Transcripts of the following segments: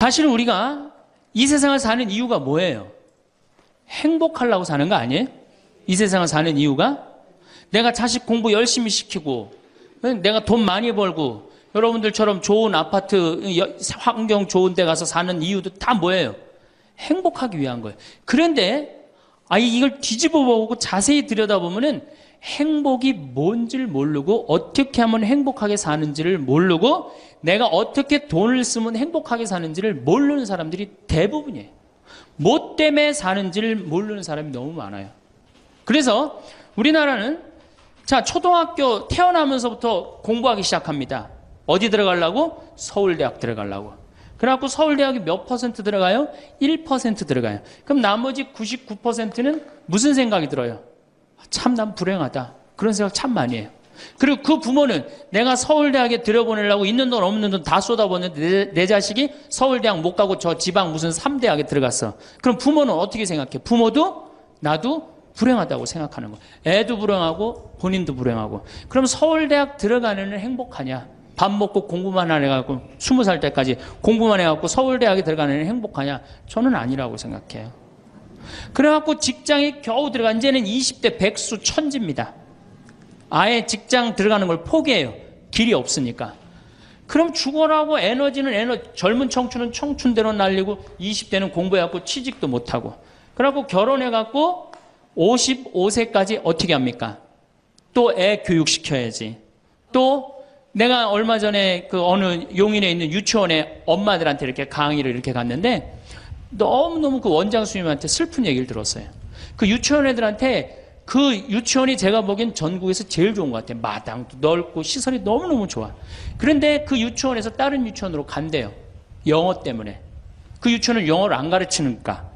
사실은 우리가 이 세상을 사는 이유가 뭐예요? 행복하려고 사는 거 아니에요? 이 세상을 사는 이유가 내가 자식 공부 열심히 시키고 내가 돈 많이 벌고 여러분들처럼 좋은 아파트 환경 좋은 데 가서 사는 이유도 다 뭐예요? 행복하기 위한 거예요. 그런데 이걸 뒤집어 보고 자세히 들여다보면은 행복이 뭔지를 모르고 어떻게 하면 행복하게 사는지를 모르고 내가 어떻게 돈을 쓰면 행복하게 사는지를 모르는 사람들이 대부분이에요. 뭐 때문에 사는지를 모르는 사람이 너무 많아요. 그래서 우리나라는 초등학교 태어나면서부터 공부하기 시작합니다. 어디 들어가려고? 서울대학 들어가려고. 그래갖고 서울대학이 몇 퍼센트 들어가요? 1% 들어가요. 그럼 나머지 99%는 무슨 생각이 들어요? 참 난 불행하다. 그런 생각 참 많이 해요. 그리고 그 부모는 내가 서울대학에 들여보내려고 있는 돈 없는 돈 다 쏟아붓는데 내 자식이 서울대학 못 가고 저 지방 무슨 3대학에 들어갔어. 그럼 부모는 어떻게 생각해? 부모도 나도 불행하다고 생각하는 거예요. 애도 불행하고 본인도 불행하고. 그럼 서울대학 들어가는 애는 행복하냐? 밥 먹고 공부만 안 해갖고 20살 때까지 공부만 해갖고 서울대학에 들어가는 애는 행복하냐? 저는 아니라고 생각해요. 그래갖고 직장에 겨우 들어간 이제는 20대 백수 천지입니다. 아예 직장 들어가는 걸 포기해요. 길이 없으니까. 그럼 죽어라고 에너지는 젊은 청춘은 청춘대로 날리고 20대는 공부해갖고 취직도 못하고 그래갖고 결혼해갖고 55세까지 어떻게 합니까? 또 애 교육시켜야지. 또 내가 얼마 전에 그 어느 용인에 있는 유치원에 엄마들한테 이렇게 강의를 이렇게 갔는데 너무너무 그 원장 선생님한테 슬픈 얘기를 들었어요. 그 유치원 애들한테 그 유치원이 제가 보기엔 전국에서 제일 좋은 것 같아요. 마당도 넓고 시설이 너무너무 좋아. 그런데 그 유치원에서 다른 유치원으로 간대요. 영어 때문에. 그 유치원은 영어를 안 가르치니까.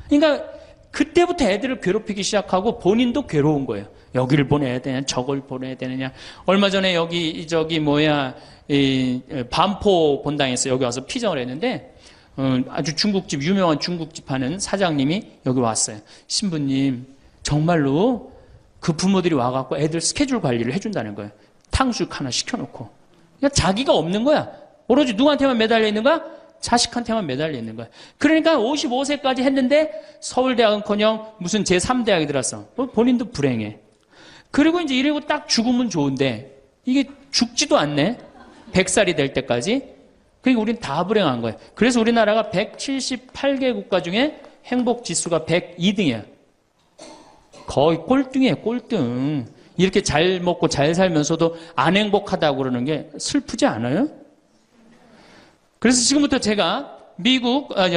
그러니까 그때부터 애들을 괴롭히기 시작하고 본인도 괴로운 거예요. 여기를 보내야 되냐, 저걸 보내야 되느냐. 얼마 전에 반포 본당에서 여기 와서 피정을 했는데 아주 중국집, 유명한 중국집 하는 사장님이 여기 왔어요. 신부님, 정말로 그 부모들이 와갖고 애들 스케줄 관리를 해준다는 거예요. 탕수육 하나 시켜놓고. 그러니까 자기가 없는 거야. 오로지 누구한테만 매달려 있는 거야? 자식한테만 매달려 있는 거야. 그러니까 55세까지 했는데 서울대학은커녕 무슨 제3대학에 들었어. 본인도 불행해. 그리고 이제 이러고 딱 죽으면 좋은데 이게 죽지도 않네. 100살이 될 때까지. 그러니까 우린 다 불행한 거예요. 그래서 우리나라가 178개 국가 중에 행복 지수가 102등이에요. 거의 꼴등이에요, 꼴등. 이렇게 잘 먹고 잘 살면서도 안 행복하다고 그러는 게 슬프지 않아요? 그래서 지금부터 제가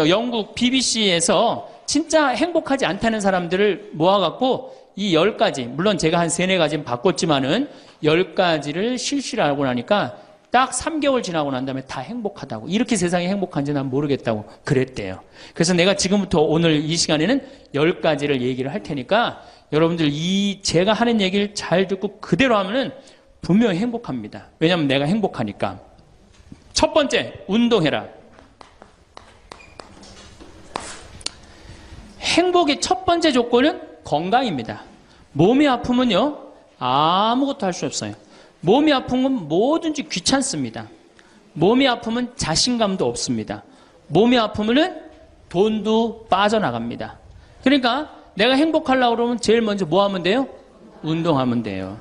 영국 BBC에서 진짜 행복하지 않다는 사람들을 모아갖고 이 10가지, 물론 제가 한 3, 4가지는 바꿨지만은 10가지를 실시를 하고 나니까 딱 3개월 지나고 난 다음에 다 행복하다고. 이렇게 세상이 행복한지 난 모르겠다고 그랬대요. 그래서 내가 지금부터 오늘 이 시간에는 10가지를 얘기를 할 테니까 여러분들 제가 하는 얘기를 잘 듣고 그대로 하면은 분명히 행복합니다. 왜냐하면 내가 행복하니까. 첫 번째, 운동해라. 행복의 첫 번째 조건은 건강입니다. 몸이 아프면요, 아무것도 할 수 없어요. 몸이 아픈 건 뭐든지 귀찮습니다. 몸이 아프면 자신감도 없습니다. 몸이 아프면은 돈도 빠져나갑니다. 그러니까 내가 행복하려고 그러면 제일 먼저 뭐 하면 돼요? 운동하면 돼요.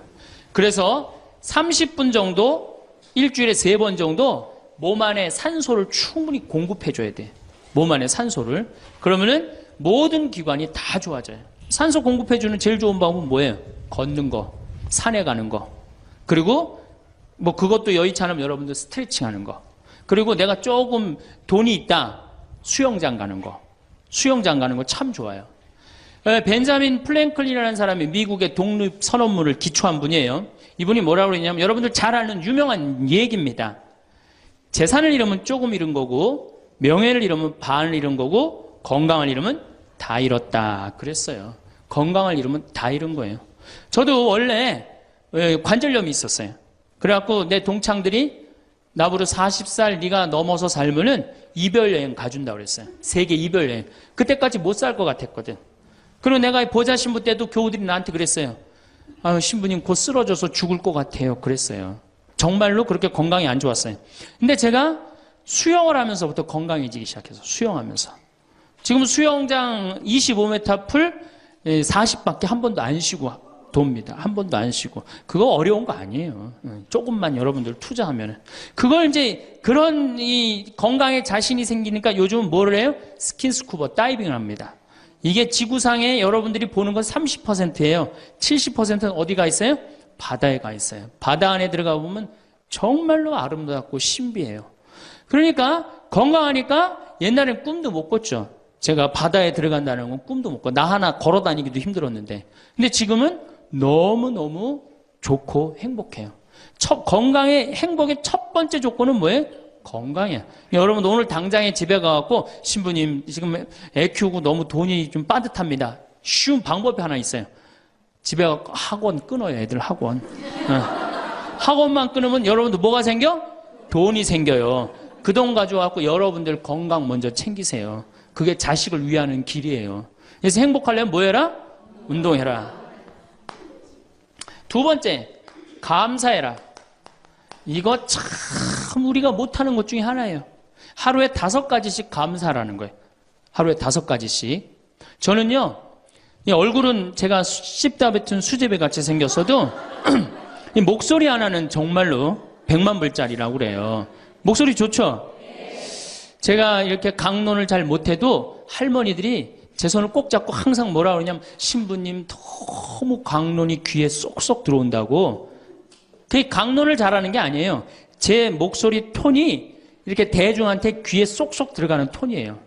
그래서 30분 정도, 일주일에 3번 정도 몸 안에 산소를 충분히 공급해줘야 돼. 몸 안에 산소를. 그러면은 모든 기관이 다 좋아져요. 산소 공급해주는 제일 좋은 방법은 뭐예요? 걷는 거, 산에 가는 거. 그리고 그것도 여의치 않으면 여러분들 스트레칭 하는 거. 그리고 내가 조금 돈이 있다. 수영장 가는 거. 수영장 가는 거 참 좋아요. 벤자민 플랭클린이라는 사람이 미국의 독립선언문을 기초한 분이에요. 이분이 뭐라고 그러냐면 여러분들 잘 아는 유명한 얘기입니다. 재산을 잃으면 조금 잃은 거고 명예를 잃으면 반을 잃은 거고 건강을 잃으면 다 잃었다 그랬어요. 건강을 잃으면 다 잃은 거예요. 저도 원래 관절염이 있었어요. 그래갖고 내 동창들이 나보고 40살 네가 넘어서 살면은 이별여행 가준다고 그랬어요. 세계 이별여행. 그때까지 못 살 것 같았거든. 그리고 내가 보자 신부 때도 교우들이 나한테 그랬어요. 신부님 곧 쓰러져서 죽을 것 같아요. 그랬어요. 정말로 그렇게 건강이 안 좋았어요. 근데 제가 수영을 하면서부터 건강해지기 시작해서 수영하면서. 지금 수영장 25m 풀 40밖에 한 번도 안 쉬고 돕니다. 한 번도 안 쉬고. 그거 어려운 거 아니에요. 조금만 여러분들 투자하면. 그걸 이제 그런 이 건강에 자신이 생기니까 요즘은 뭐를 해요? 스킨스쿠버 다이빙을 합니다. 이게 지구상에 여러분들이 보는 건 30%예요. 70%는 어디가 있어요? 바다에 가 있어요. 바다 안에 들어가 보면 정말로 아름답고 신비해요. 그러니까 건강하니까 옛날엔 꿈도 못 꿨죠. 제가 바다에 들어간다는 건 꿈도 못 꿔. 나 하나 걸어 다니기도 힘들었는데. 근데 지금은 너무너무 좋고 행복해요. 건강의 행복의 첫 번째 조건은 뭐예요? 건강이에요. 여러분 오늘 당장에 집에 가갖고 신부님 지금 애 키우고 너무 돈이 좀 빠듯합니다. 쉬운 방법이 하나 있어요. 집에 가서 학원 끊어요. 애들 학원. 학원만 끊으면 여러분들 뭐가 생겨? 돈이 생겨요. 그 돈 가져와서 여러분들 건강 먼저 챙기세요. 그게 자식을 위하는 길이에요. 그래서 행복하려면 뭐 해라? 운동해라. 두 번째, 감사해라. 이거 참 우리가 못하는 것 중에 하나예요. 하루에 5가지씩 감사하라는 거예요. 하루에 5가지씩. 저는요, 이 얼굴은 제가 씹다 뱉은 수제비 같이 생겼어도 이 목소리 하나는 정말로 100만 불짜리라고 그래요. 목소리 좋죠? 제가 이렇게 강론을 잘 못해도 할머니들이 제 손을 꼭 잡고 항상 뭐라 그러냐면 신부님 너무 강론이 귀에 쏙쏙 들어온다고. 그게 강론을 잘하는 게 아니에요. 제 목소리 톤이 이렇게 대중한테 귀에 쏙쏙 들어가는 톤이에요.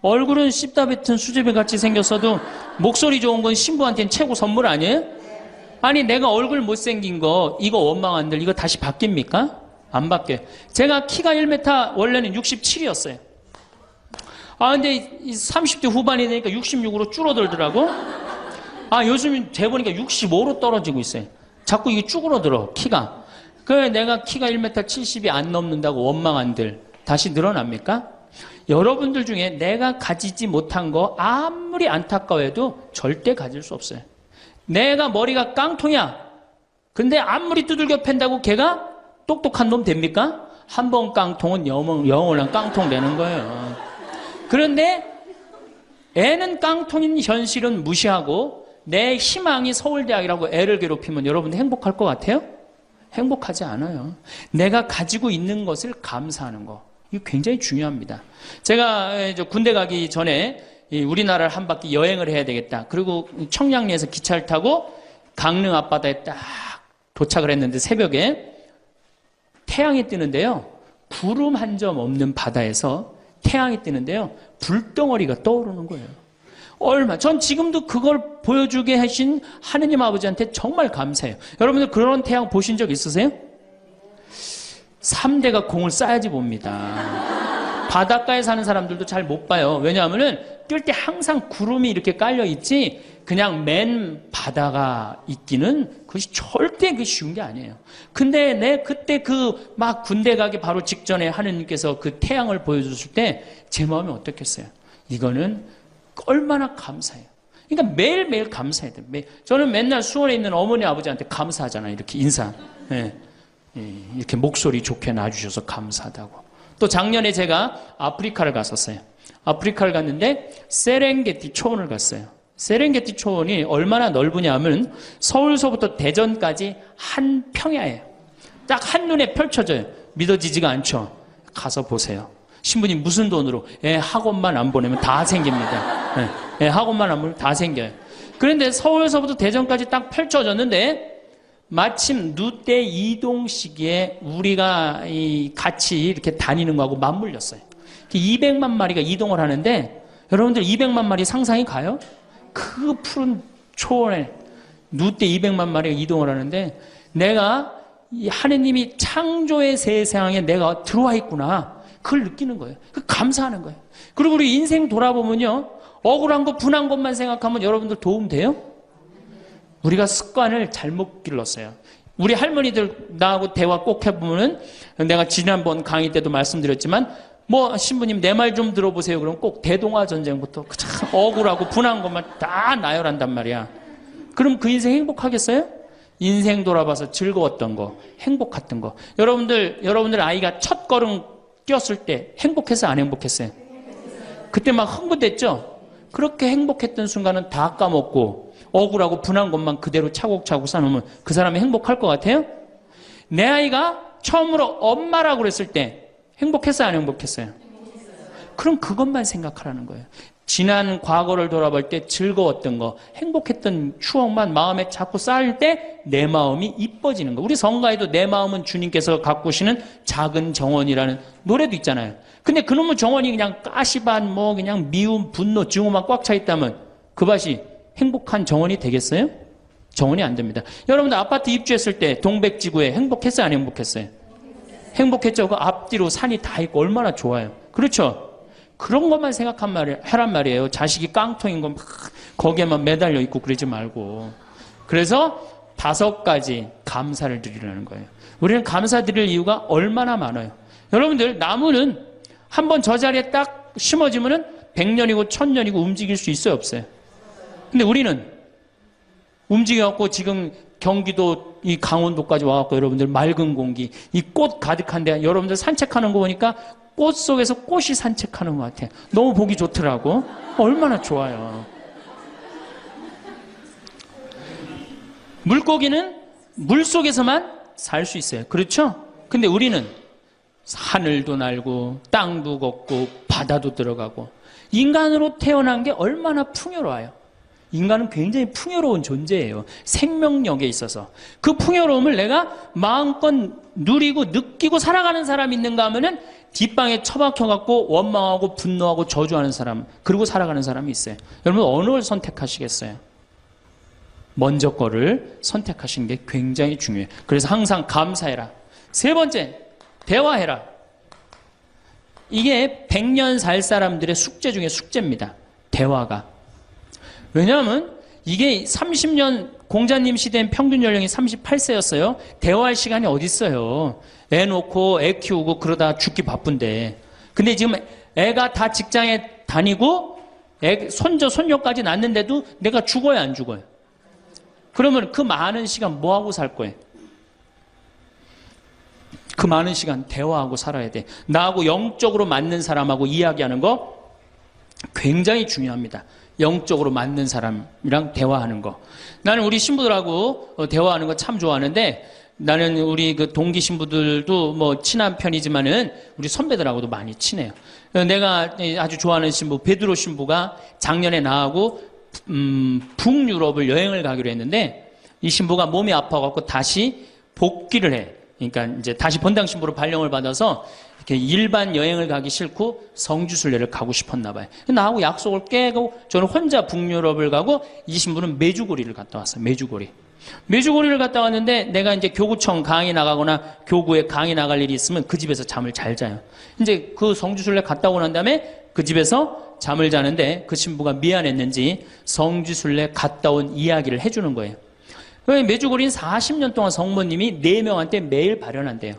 얼굴은 씹다 뱉은 수제비 같이 생겼어도 목소리 좋은 건 신부한테는 최고 선물 아니에요? 아니 내가 얼굴 못생긴 거 이거 원망한들 이거 다시 바뀝니까? 안 바뀌어요. 제가 키가 1m 원래는 67이었어요. 근데 30대 후반이 되니까 66으로 줄어들더라고. 요즘 재보니까 65로 떨어지고 있어요. 자꾸 이게 쭈그러들어 키가. 그래 내가 키가 1m 70이 안 넘는다고 원망한들 다시 늘어납니까? 여러분들 중에 내가 가지지 못한 거 아무리 안타까워해도 절대 가질 수 없어요. 내가 머리가 깡통이야. 근데 아무리 두들겨 팬다고 걔가 똑똑한 놈 됩니까? 한 번 깡통은 영원한 깡통 되는 거예요. 그런데 애는 깡통인 현실은 무시하고 내 희망이 서울대학이라고 애를 괴롭히면 여러분들 행복할 것 같아요? 행복하지 않아요. 내가 가지고 있는 것을 감사하는 거. 이거 굉장히 중요합니다. 제가 군대 가기 전에 우리나라를 한 바퀴 여행을 해야 되겠다. 그리고 청량리에서 기차를 타고 강릉 앞바다에 딱 도착을 했는데 새벽에 태양이 뜨는데요. 구름 한 점 없는 바다에서 태양이 뜨는데요. 불덩어리가 떠오르는 거예요. 전 지금도 그걸 보여주게 하신 하느님 아버지한테 정말 감사해요. 여러분들 그런 태양 보신 적 있으세요? 3대가 공을 쌓아야지 봅니다. 바닷가에 사는 사람들도 잘 못 봐요. 왜냐하면은 뜰 때 항상 구름이 이렇게 깔려 있지 그냥 맨 바다가 있기는 그것이 절대 쉬운 게 아니에요. 근데 그때 막 군대 가기 바로 직전에 하느님께서 그 태양을 보여줬을 때 제 마음이 어떻겠어요? 이거는 얼마나 감사해요. 그러니까 매일매일 감사해야 돼요. 저는 맨날 수원에 있는 어머니 아버지한테 감사하잖아요. 이렇게 인사. 이렇게 목소리 좋게 놔주셔서 감사하다고. 또 작년에 제가 아프리카를 갔었어요. 아프리카를 갔는데 세렝게티 초원을 갔어요. 세렝게티 초원이 얼마나 넓으냐면 서울서부터 대전까지 한 평야예요. 딱 한눈에 펼쳐져요. 믿어지지가 않죠. 가서 보세요. 신부님 무슨 돈으로? 학원만 안 보내면 다 생깁니다. 학원만 안 보내면 다 생겨요. 그런데 서울서부터 대전까지 딱 펼쳐졌는데 마침 누때 이동 시기에 우리가 같이 이렇게 다니는 거하고 맞물렸어요. 200만 마리가 이동을 하는데 여러분들 200만 마리 상상이 가요? 그 푸른 초원에 누때 200만 마리가 이동을 하는데 내가 이 하느님이 창조의 세상에 내가 들어와 있구나. 그걸 느끼는 거예요. 감사하는 거예요. 그리고 우리 인생 돌아보면요. 억울한 거, 분한 것만 생각하면 여러분들 도움 돼요? 우리가 습관을 잘못 길렀어요. 우리 할머니들 나하고 대화 꼭 해보면은 내가 지난번 강의 때도 말씀드렸지만 신부님 내 말 좀 들어보세요. 그럼 꼭 대동아 전쟁부터 참 억울하고 분한 것만 다 나열한단 말이야. 그럼 그 인생 행복하겠어요? 인생 돌아봐서 즐거웠던 거, 행복했던 거. 여러분들 아이가 첫 걸음 뛰었을 때 행복했어요, 안 행복했어요? 그때 막 흥분됐죠? 그렇게 행복했던 순간은 다 까먹고 억울하고 분한 것만 그대로 차곡차곡 쌓아놓으면 그 사람이 행복할 것 같아요? 내 아이가 처음으로 엄마라고 그랬을 때 행복했어요, 안 행복했어요? 그럼 그것만 생각하라는 거예요. 지난 과거를 돌아볼 때 즐거웠던 거, 행복했던 추억만 마음에 자꾸 쌓일 때 내 마음이 이뻐지는 거. 우리 성가에도 내 마음은 주님께서 가꾸시는 작은 정원이라는 노래도 있잖아요. 근데 그놈의 정원이 그냥 가시밭, 뭐 그냥 미움, 분노, 증오만 꽉 차 있다면 그 밭이 행복한 정원이 되겠어요? 정원이 안 됩니다. 여러분들 아파트 입주했을 때 동백지구에 행복했어요, 안 행복했어요? 행복했죠. 그 앞뒤로 산이 다 있고 얼마나 좋아요. 그렇죠? 그런 것만 하란 말이에요. 자식이 깡통인 거 막 거기에만 매달려 있고 그러지 말고. 그래서 5가지 감사를 드리라는 거예요. 우리는 감사드릴 이유가 얼마나 많아요. 여러분들 나무는 한번 저 자리에 딱 심어지면은 100년이고 1000년이고 움직일 수 있어요, 없어요? 근데 우리는 움직여갖고 지금 경기도 이 강원도까지 와갖고 여러분들 맑은 공기, 이 꽃 가득한데 여러분들 산책하는 거 보니까 꽃 속에서 꽃이 산책하는 것 같아요. 너무 보기 좋더라고. 얼마나 좋아요. 물고기는 물 속에서만 살 수 있어요. 그렇죠? 근데 우리는 하늘도 날고 땅도 걷고 바다도 들어가고 인간으로 태어난 게 얼마나 풍요로워요. 인간은 굉장히 풍요로운 존재예요. 생명력에 있어서. 그 풍요로움을 내가 마음껏 누리고 느끼고 살아가는 사람이 있는가 하면은 뒷방에 처박혀갖고 원망하고 분노하고 저주하는 사람, 그리고 살아가는 사람이 있어요. 여러분 어느 걸 선택하시겠어요? 먼저 거를 선택하시는 게 굉장히 중요해요. 그래서 항상 감사해라. 3번째, 대화해라. 이게 100년 살 사람들의 숙제 중에 숙제입니다. 대화가. 왜냐하면 이게 30년 공자님 시대엔 평균 연령이 38세였어요. 대화할 시간이 어디 있어요. 애 놓고 애 키우고 그러다 죽기 바쁜데. 근데 지금 애가 다 직장에 다니고 손자 손녀까지 낳는데도 내가 죽어야 안 죽어요? 그러면 그 많은 시간 뭐하고 살 거예요? 그 많은 시간 대화하고 살아야 돼. 나하고 영적으로 맞는 사람하고 이야기하는 거 굉장히 중요합니다. 영적으로 맞는 사람이랑 대화하는 거. 나는 우리 신부들하고 대화하는 거 참 좋아하는데, 나는 우리 그 동기 신부들도 뭐 친한 편이지만은 우리 선배들하고도 많이 친해요. 내가 아주 좋아하는 신부 베드로 신부가 작년에 나하고 북유럽을 여행을 가기로 했는데, 이 신부가 몸이 아파갖고 다시 복귀를 해. 그러니까 이제 다시 본당 신부로 발령을 받아서 이렇게 일반 여행을 가기 싫고 성주순례를 가고 싶었나 봐요. 나하고 약속을 깨고 저는 혼자 북유럽을 가고 이 신부는 메주고리를 갔다 왔어요. 메주고리를 갔다 왔는데 내가 이제 교구청 강의 나가거나 교구에 강의 나갈 일이 있으면 그 집에서 잠을 잘 자요. 이제 그 성주순례 갔다 오고 난 다음에 그 집에서 잠을 자는데 그 신부가 미안했는지 성주순례 갔다 온 이야기를 해주는 거예요. 메주고리는 40년 동안 성모님이 4명한테 매일 발현한대요.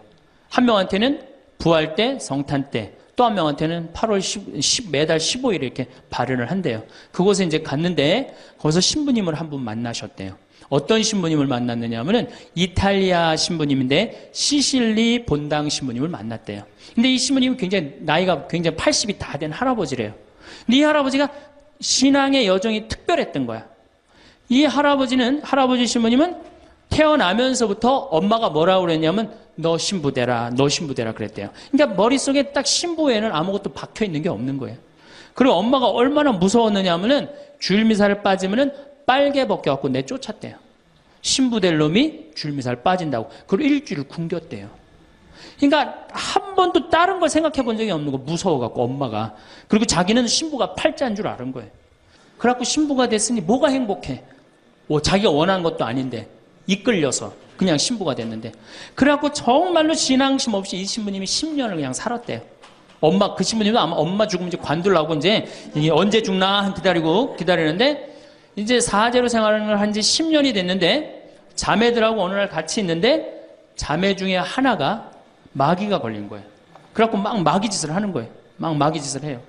한 명한테는 부활 때, 성탄 때, 또 한 명한테는 8월 10, 매달 15일에 이렇게 발현을 한대요. 그곳에 이제 갔는데 거기서 신부님을 한 분 만나셨대요. 어떤 신부님을 만났느냐 하면은 이탈리아 신부님인데 시실리 본당 신부님을 만났대요. 근데 이 신부님은 굉장히 나이가 굉장히 80이 다 된 할아버지래요. 근데 이 할아버지가 신앙의 여정이 특별했던 거야. 이 할아버지 신부님은 태어나면서부터 엄마가 뭐라고 그랬냐면 너 신부 되라 그랬대요. 그러니까 머릿속에 딱 신부에는 아무것도 박혀 있는 게 없는 거예요. 그리고 엄마가 얼마나 무서웠느냐 하면은 주일미사를 빠지면은 빨개 벗겨갖고 내쫓았대요. 신부 될 놈이 주일미사를 빠진다고. 그리고 일주일을 굶겼대요. 그러니까 한 번도 다른 걸 생각해 본 적이 없는 거, 무서워갖고 엄마가. 그리고 자기는 신부가 팔자인 줄 아는 거예요. 그래갖고 신부가 됐으니 뭐가 행복해? 자기가 원한 것도 아닌데 이끌려서 그냥 신부가 됐는데, 그래갖고 정말로 신앙심 없이 이 신부님이 10년을 그냥 살았대요. 그 신부님도 아마 엄마 죽으면 이제 관두려고 이제 언제 죽나 기다리는데, 이제 사제로 생활을 한 지 10년이 됐는데 자매들하고 어느 날 같이 있는데 자매 중에 하나가 마귀가 걸린 거예요. 그래갖고 막 마귀짓을 하는 거예요. 막 마귀짓을 해요.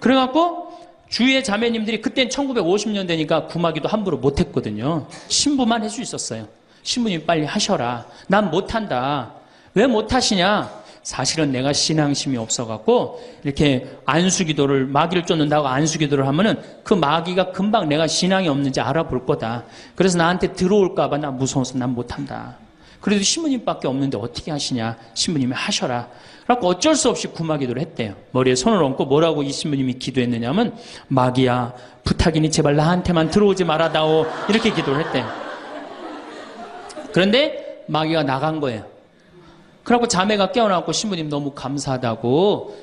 그래갖고 주위의 자매님들이, 그땐 1950년대니까 구마기도 함부로 못했거든요. 신부만 할 수 있었어요. 신부님 빨리 하셔라. 난 못한다. 왜 못하시냐? 사실은 내가 신앙심이 없어갖고 이렇게 안수기도를 마귀를 쫓는다고 안수기도를 하면은 그 마귀가 금방 내가 신앙이 없는지 알아볼 거다. 그래서 나한테 들어올까봐 나 무서워서 난 못한다. 그래도 신부님밖에 없는데 어떻게 하시냐. 신부님이 하셔라. 그래갖고 어쩔 수 없이 구마기도를 했대요. 머리에 손을 얹고 뭐라고 이 신부님이 기도했느냐면 마귀야 부탁이니 제발 나한테만 들어오지 말아다오. 이렇게 기도를 했대요. 그런데 마귀가 나간 거예요. 그래갖고 자매가 깨어나고 신부님 너무 감사하다고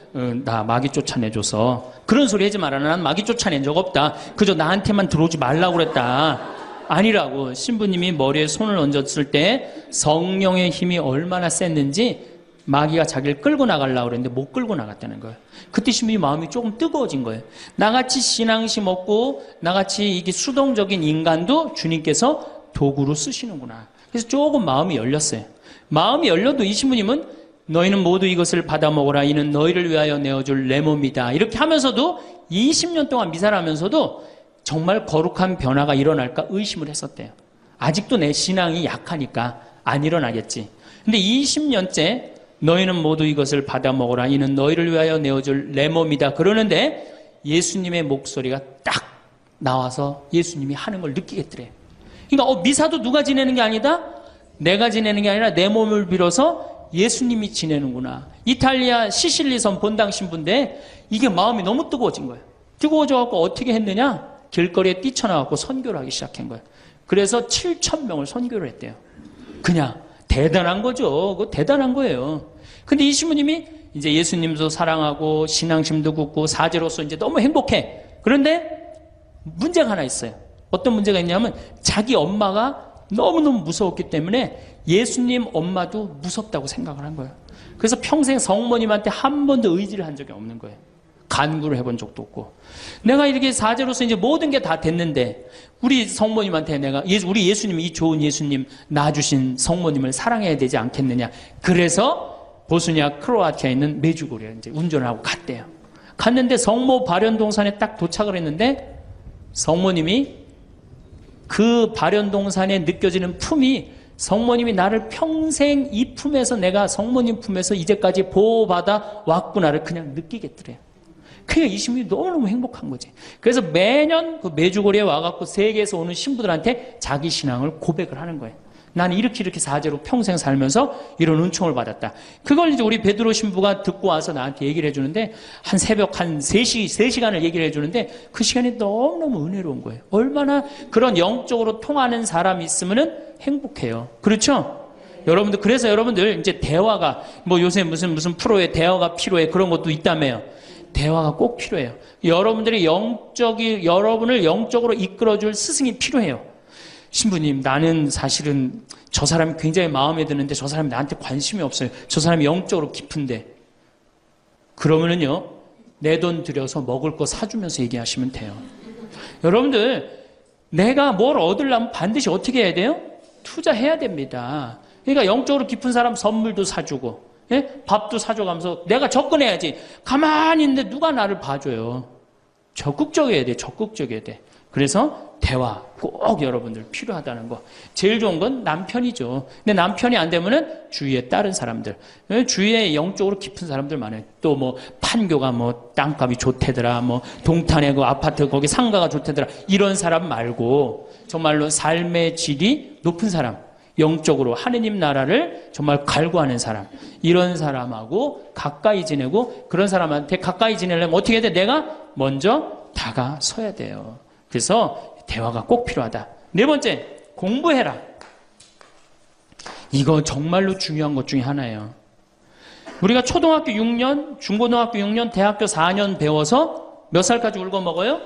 나 마귀 쫓아내줘서 그런 소리 하지 마라. 난 마귀 쫓아낸 적 없다. 그저 나한테만 들어오지 말라고 그랬다. 아니라고. 신부님이 머리에 손을 얹었을 때 성령의 힘이 얼마나 셌는지 마귀가 자기를 끌고 나가려고 그랬는데 못 끌고 나갔다는 거예요. 그때 신부님 마음이 조금 뜨거워진 거예요. 나같이 신앙심 없고 나같이 이게 수동적인 인간도 주님께서 도구로 쓰시는구나. 그래서 조금 마음이 열렸어요. 마음이 열려도 이 신부님은 너희는 모두 이것을 받아 먹어라. 이는 너희를 위하여 내어줄 내 몸이다. 이렇게 하면서도 20년 동안 미사를 하면서도 정말 거룩한 변화가 일어날까 의심을 했었대요. 아직도 내 신앙이 약하니까 안 일어나겠지. 근데 20년째 너희는 모두 이것을 받아 먹어라. 이는 너희를 위하여 내어줄 내 몸이다. 그러는데 예수님의 목소리가 딱 나와서 예수님이 하는 걸 느끼겠더래요. 그러니까 미사도 누가 지내는 게 아니다? 내가 지내는 게 아니라 내 몸을 빌어서 예수님이 지내는구나. 이탈리아 시실리섬 본당 신부인데 이게 마음이 너무 뜨거워진 거예요. 뜨거워져갖고 어떻게 했느냐? 길거리에 뛰쳐나갖고 선교를 하기 시작한 거예요. 그래서 7,000명을 선교를 했대요. 그냥 대단한 거죠. 그거 대단한 거예요. 근데 이 신부님이 이제 예수님도 사랑하고 신앙심도 굳고 사제로서 이제 너무 행복해. 그런데 문제가 하나 있어요. 어떤 문제가 있냐면 자기 엄마가 너무너무 무서웠기 때문에 예수님 엄마도 무섭다고 생각을 한 거예요. 그래서 평생 성모님한테 한 번도 의지를 한 적이 없는 거예요. 간구를 해본 적도 없고. 내가 이렇게 사제로서 이제 모든 게 다 됐는데 우리 성모님한테 내가 우리 예수님, 이 좋은 예수님 낳아주신 성모님을 사랑해야 되지 않겠느냐. 그래서 보스니아 크로아티아에 있는 메주고리에 이제 운전을 하고 갔대요. 갔는데 성모 발현동산에 딱 도착을 했는데 성모님이 그 발현동산에 느껴지는 품이 성모님이 나를 평생 이 품에서 내가 성모님 품에서 이제까지 보호받아 왔구나를 그냥 느끼겠더래요. 그러니까 이 신부님이 너무너무 행복한 거지. 그래서 매년 그 메주고리에 와갖고 세계에서 오는 신부들한테 자기 신앙을 고백을 하는 거예요. 나는 이렇게 사제로 평생 살면서 이런 은총을 받았다. 그걸 이제 우리 베드로 신부가 듣고 와서 나한테 얘기를 해주는데 한 새벽 한 3시간을 얘기를 해주는데 그 시간이 너무너무 은혜로운 거예요. 얼마나 그런 영적으로 통하는 사람이 있으면은 행복해요. 그렇죠? 여러분들, 그래서 여러분들 이제 대화가 뭐 요새 무슨 프로에 대화가 필요해 그런 것도 있다며요. 대화가 꼭 필요해요. 여러분들이 여러분을 영적으로 이끌어줄 스승이 필요해요. 신부님, 나는 사실은 저 사람이 굉장히 마음에 드는데 저 사람이 나한테 관심이 없어요. 저 사람이 영적으로 깊은데. 그러면은요, 내 돈 들여서 먹을 거 사주면서 얘기하시면 돼요. 여러분들, 내가 뭘 얻으려면 반드시 어떻게 해야 돼요? 투자해야 됩니다. 그러니까 영적으로 깊은 사람 선물도 사주고, 예? 밥도 사줘가면서 내가 접근해야지. 가만히 있는데 누가 나를 봐줘요. 적극적이어야 돼. 적극적이어야 돼. 그래서 대화 꼭 여러분들 필요하다는 거. 제일 좋은 건 남편이죠. 근데 남편이 안 되면은 주위에 다른 사람들, 주위에 영적으로 깊은 사람들 많아요. 또 뭐 판교가 뭐 땅값이 좋대더라, 뭐 동탄에 그 아파트 거기 상가가 좋대더라. 이런 사람 말고 정말로 삶의 질이 높은 사람, 영적으로 하느님 나라를 정말 갈구하는 사람, 이런 사람하고 가까이 지내고, 그런 사람한테 가까이 지내려면 어떻게 해야 돼? 내가 먼저 다가서야 돼요. 그래서 대화가 꼭 필요하다. 네 번째, 공부해라. 이거 정말로 중요한 것 중에 하나예요. 우리가 초등학교 6년, 중고등학교 6년, 대학교 4년 배워서 몇 살까지 울고 먹어요?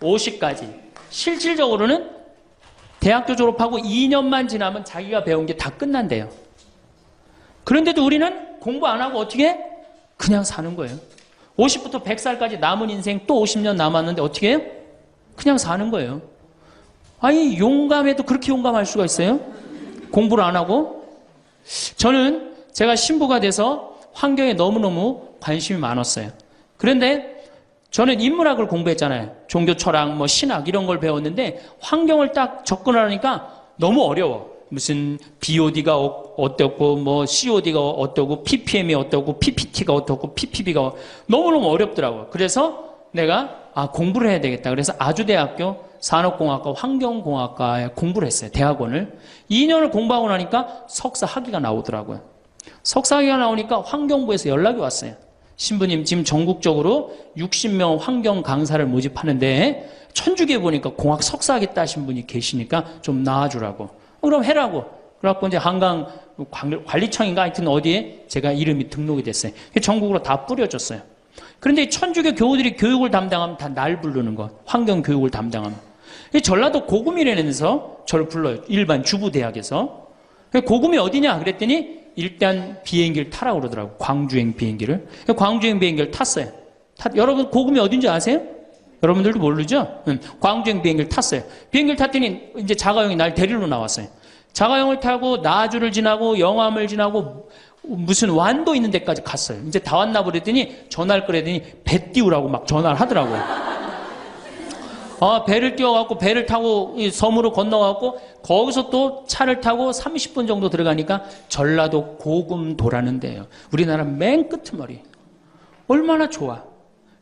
50까지. 실질적으로는 대학교 졸업하고 2년만 지나면 자기가 배운 게 다 끝난대요. 그런데도 우리는 공부 안 하고 어떻게 해? 그냥 사는 거예요. 50부터 100살까지 남은 인생 또 50년 남았는데 어떻게 해요? 그냥 사는 거예요. 아니, 용감해도 그렇게 용감할 수가 있어요? 공부를 안 하고? 저는 제가 신부가 돼서 환경에 너무너무 관심이 많았어요. 그런데 저는 인문학을 공부했잖아요. 종교 철학, 뭐 신학 이런 걸 배웠는데 환경을 딱 접근하려니까 너무 어려워. 무슨 BOD가 어떻고 뭐 COD가 어떠고 PPM이 어떠고 PPT가 어떻고 PPB가 너무너무 어렵더라고요. 그래서 내가 공부를 해야 되겠다. 그래서 아주대학교 산업공학과 환경공학과에 공부를 했어요. 대학원을. 2년을 공부하고 나니까 석사 학위가 나오더라고요. 석사 학위가 나오니까 환경부에서 연락이 왔어요. 신부님 지금 전국적으로 60명 환경 강사를 모집하는데 천주교에 보니까 공학 석사 학위 따신 분이 계시니까 좀 나와주라고. 그럼 해라고. 그래갖고 이제 한강관리청인가 하여튼 어디에 제가 이름이 등록이 됐어요. 전국으로 다 뿌려졌어요. 그런데 천주교 교우들이 교육을 담당하면 다 날 부르는 거. 환경 교육을 담당하면. 전라도 고금이라면서 저를 불러요. 일반 주부대학에서. 고금이 어디냐 그랬더니 일단 비행기를 타라고 그러더라고. 광주행 비행기를. 광주행 비행기를 탔어요. 여러분 고금이 어딘지 아세요? 여러분들도 모르죠? 광주행 비행기를 탔어요. 비행기를 탔더니 이제 자가용이 날 데리러 나왔어요. 자가용을 타고 나주를 지나고 영암을 지나고 무슨 완도 있는 데까지 갔어요. 이제 다 왔나 그랬더니 전화를 그랬더니 배 띄우라고 막 전화를 하더라고요. 배를 띄워갖고 배를 타고 섬으로 건너갖고 거기서 또 차를 타고 30분 정도 들어가니까 전라도 고금도라는 데예요. 우리나라 맨 끄트머리. 얼마나 좋아.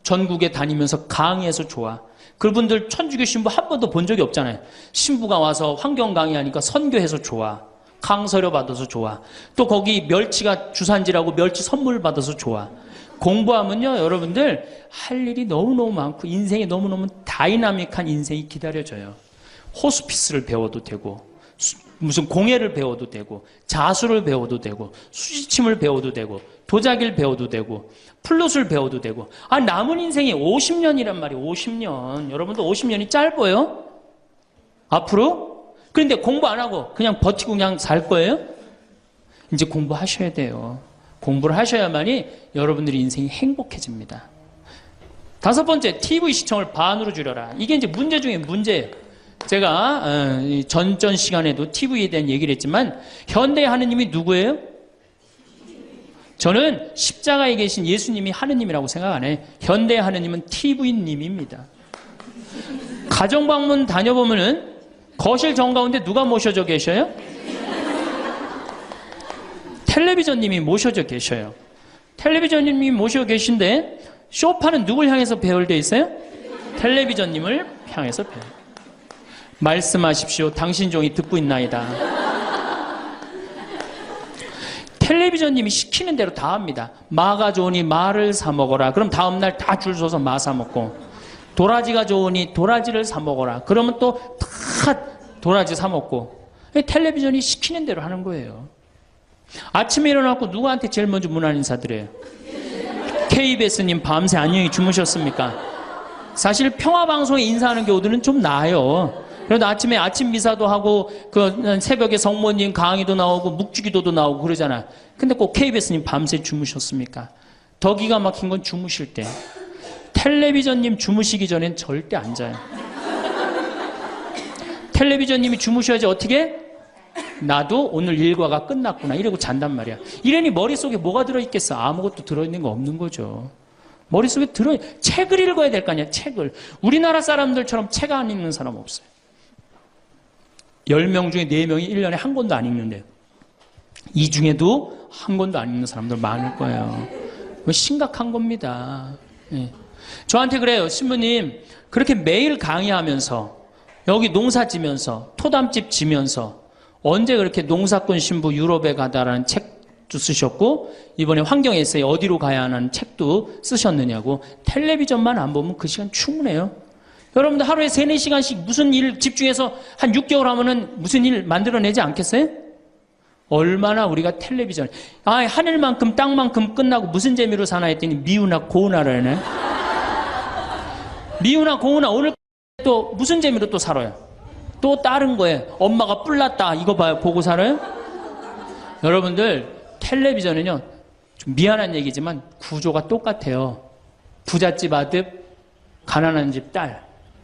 전국에 다니면서 강의해서 좋아. 그분들 천주교 신부 한 번도 본 적이 없잖아요. 신부가 와서 환경 강의하니까 선교해서 좋아. 강서료 받아서 좋아. 또 거기 멸치가 주산지라고 멸치 선물 받아서 좋아. 공부하면요 여러분들 할 일이 너무너무 많고 인생이 너무너무 다이나믹한 인생이 기다려져요. 호스피스를 배워도 되고 무슨 공예를 배워도 되고 자수를 배워도 되고 수지침을 배워도 되고 도자기를 배워도 되고 플룻을 배워도 되고 남은 인생이 50년이란 말이에요. 50년. 여러분도 50년이 짧아요? 앞으로? 그런데 공부 안 하고 그냥 버티고 그냥 살 거예요? 이제 공부하셔야 돼요. 공부를 하셔야만이 여러분들의 인생이 행복해집니다. 5번째, TV 시청을 반으로 줄여라. 이게 이제 문제 중에 문제예요. 제가 전전 시간에도 TV에 대한 얘기를 했지만 현대의 하느님이 누구예요? 저는 십자가에 계신 예수님이 하느님이라고 생각 안 해요. 현대의 하느님은 TV님입니다. 가정방문 다녀보면은 거실 정가운데 누가 모셔져 계셔요? 텔레비전님이 모셔져 계셔요. 텔레비전님이 모셔 계신데 쇼파는 누굴 향해서 배열되어 있어요? 텔레비전님을 향해서 배열. 말씀하십시오. 당신 종이 듣고 있나이다. 텔레비전님이 시키는 대로 다 합니다. 마가 좋으니 마를 사 먹어라. 그럼 다음날 다 줄 서서 마 사 먹고, 도라지가 좋으니 도라지를 사 먹어라. 그러면 또 다 도라지 사 먹고. 텔레비전이 시키는 대로 하는 거예요. 아침에 일어나고 누구한테 제일 먼저 문안 인사드려요? KBS님 밤새 안녕히 주무셨습니까? 사실 평화방송에 인사하는 경우들은 좀 나아요. 그래도 아침에 아침 미사도 하고 그 새벽에 성모님 강의도 나오고 묵주기도도 나오고 그러잖아. 근데 꼭 KBS님 밤새 주무셨습니까? 더 기가 막힌 건 주무실 때. 텔레비전님 주무시기 전엔 절대 안 자요. 텔레비전님이 주무셔야지 어떻게? 나도 오늘 일과가 끝났구나 이러고 잔단 말이야. 이러니 머릿속에 뭐가 들어있겠어? 아무것도 들어있는 거 없는 거죠. 머릿속에 책을 읽어야 될 거 아니야. 책을. 우리나라 사람들처럼 책 안 읽는 사람 없어요. 10명 중에 4명이 1년에 한 권도 안 읽는데요. 이 중에도 한 권도 안 읽는 사람들 많을 거예요. 심각한 겁니다. 예. 저한테 그래요. 신부님 그렇게 매일 강의하면서 여기 농사 지면서 토담집 지면서 언제 그렇게 농사꾼 신부 유럽에 가다라는 책도 쓰셨고 이번에 환경 에세이 어디로 가야 하는 책도 쓰셨느냐고. 텔레비전만 안 보면 그 시간 충분해요. 여러분들 하루에 3, 4시간씩 무슨 일 집중해서 한 6개월 하면은 무슨 일 만들어내지 않겠어요? 얼마나 우리가 텔레비전 하늘만큼 땅만큼 끝나고 무슨 재미로 사나 했더니 미우나 고우나라네. 미우나 고우나 오늘 또 무슨 재미로 또 살아요? 또 다른 거예요. 엄마가 뿔났다 이거 봐요. 보고 살아요? 여러분들 텔레비전은요 좀 미안한 얘기지만 구조가 똑같아요. 부잣집 아들 가난한 집 딸,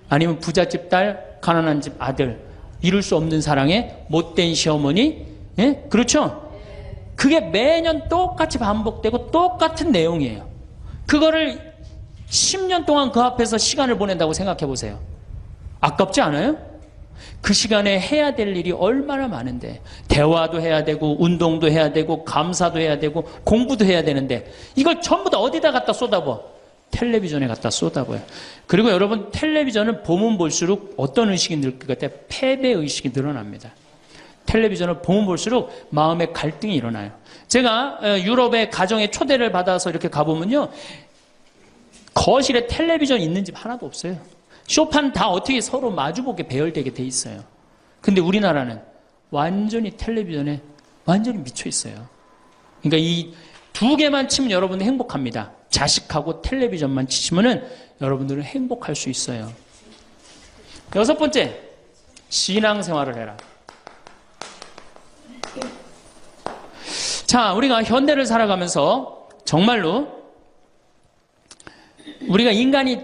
아니면 부잣집 딸 가난한 집 아들, 이룰 수 없는 사랑에 못된 시어머니. 예? 그렇죠? 그게 매년 똑같이 반복되고 똑같은 내용이에요. 그거를 10년 동안 그 앞에서 시간을 보낸다고 생각해 보세요. 아깝지 않아요? 그 시간에 해야 될 일이 얼마나 많은데, 대화도 해야 되고 운동도 해야 되고 감사도 해야 되고 공부도 해야 되는데, 이걸 전부 다 어디다 갖다 쏟아부어? 텔레비전에 갖다 쏟아부어요. 그리고 여러분, 텔레비전을 보면 볼수록 어떤 의식이 늘 것 같아요? 패배의식이 늘어납니다. 텔레비전을 보면 볼수록 마음의 갈등이 일어나요. 제가 유럽의 가정에 초대를 받아서 이렇게 가보면요, 거실에 텔레비전 있는 집 하나도 없어요. 쇼파는 다 어떻게 서로 마주보게 배열되게 돼 있어요. 근데 우리나라는 완전히 텔레비전에 완전히 미쳐 있어요. 그러니까 이 두 개만 치면 여러분은 행복합니다. 자식하고 텔레비전만 치시면은 여러분들은 행복할 수 있어요. 여섯 번째, 신앙생활을 해라. 자, 우리가 현대를 살아가면서 정말로 우리가 인간이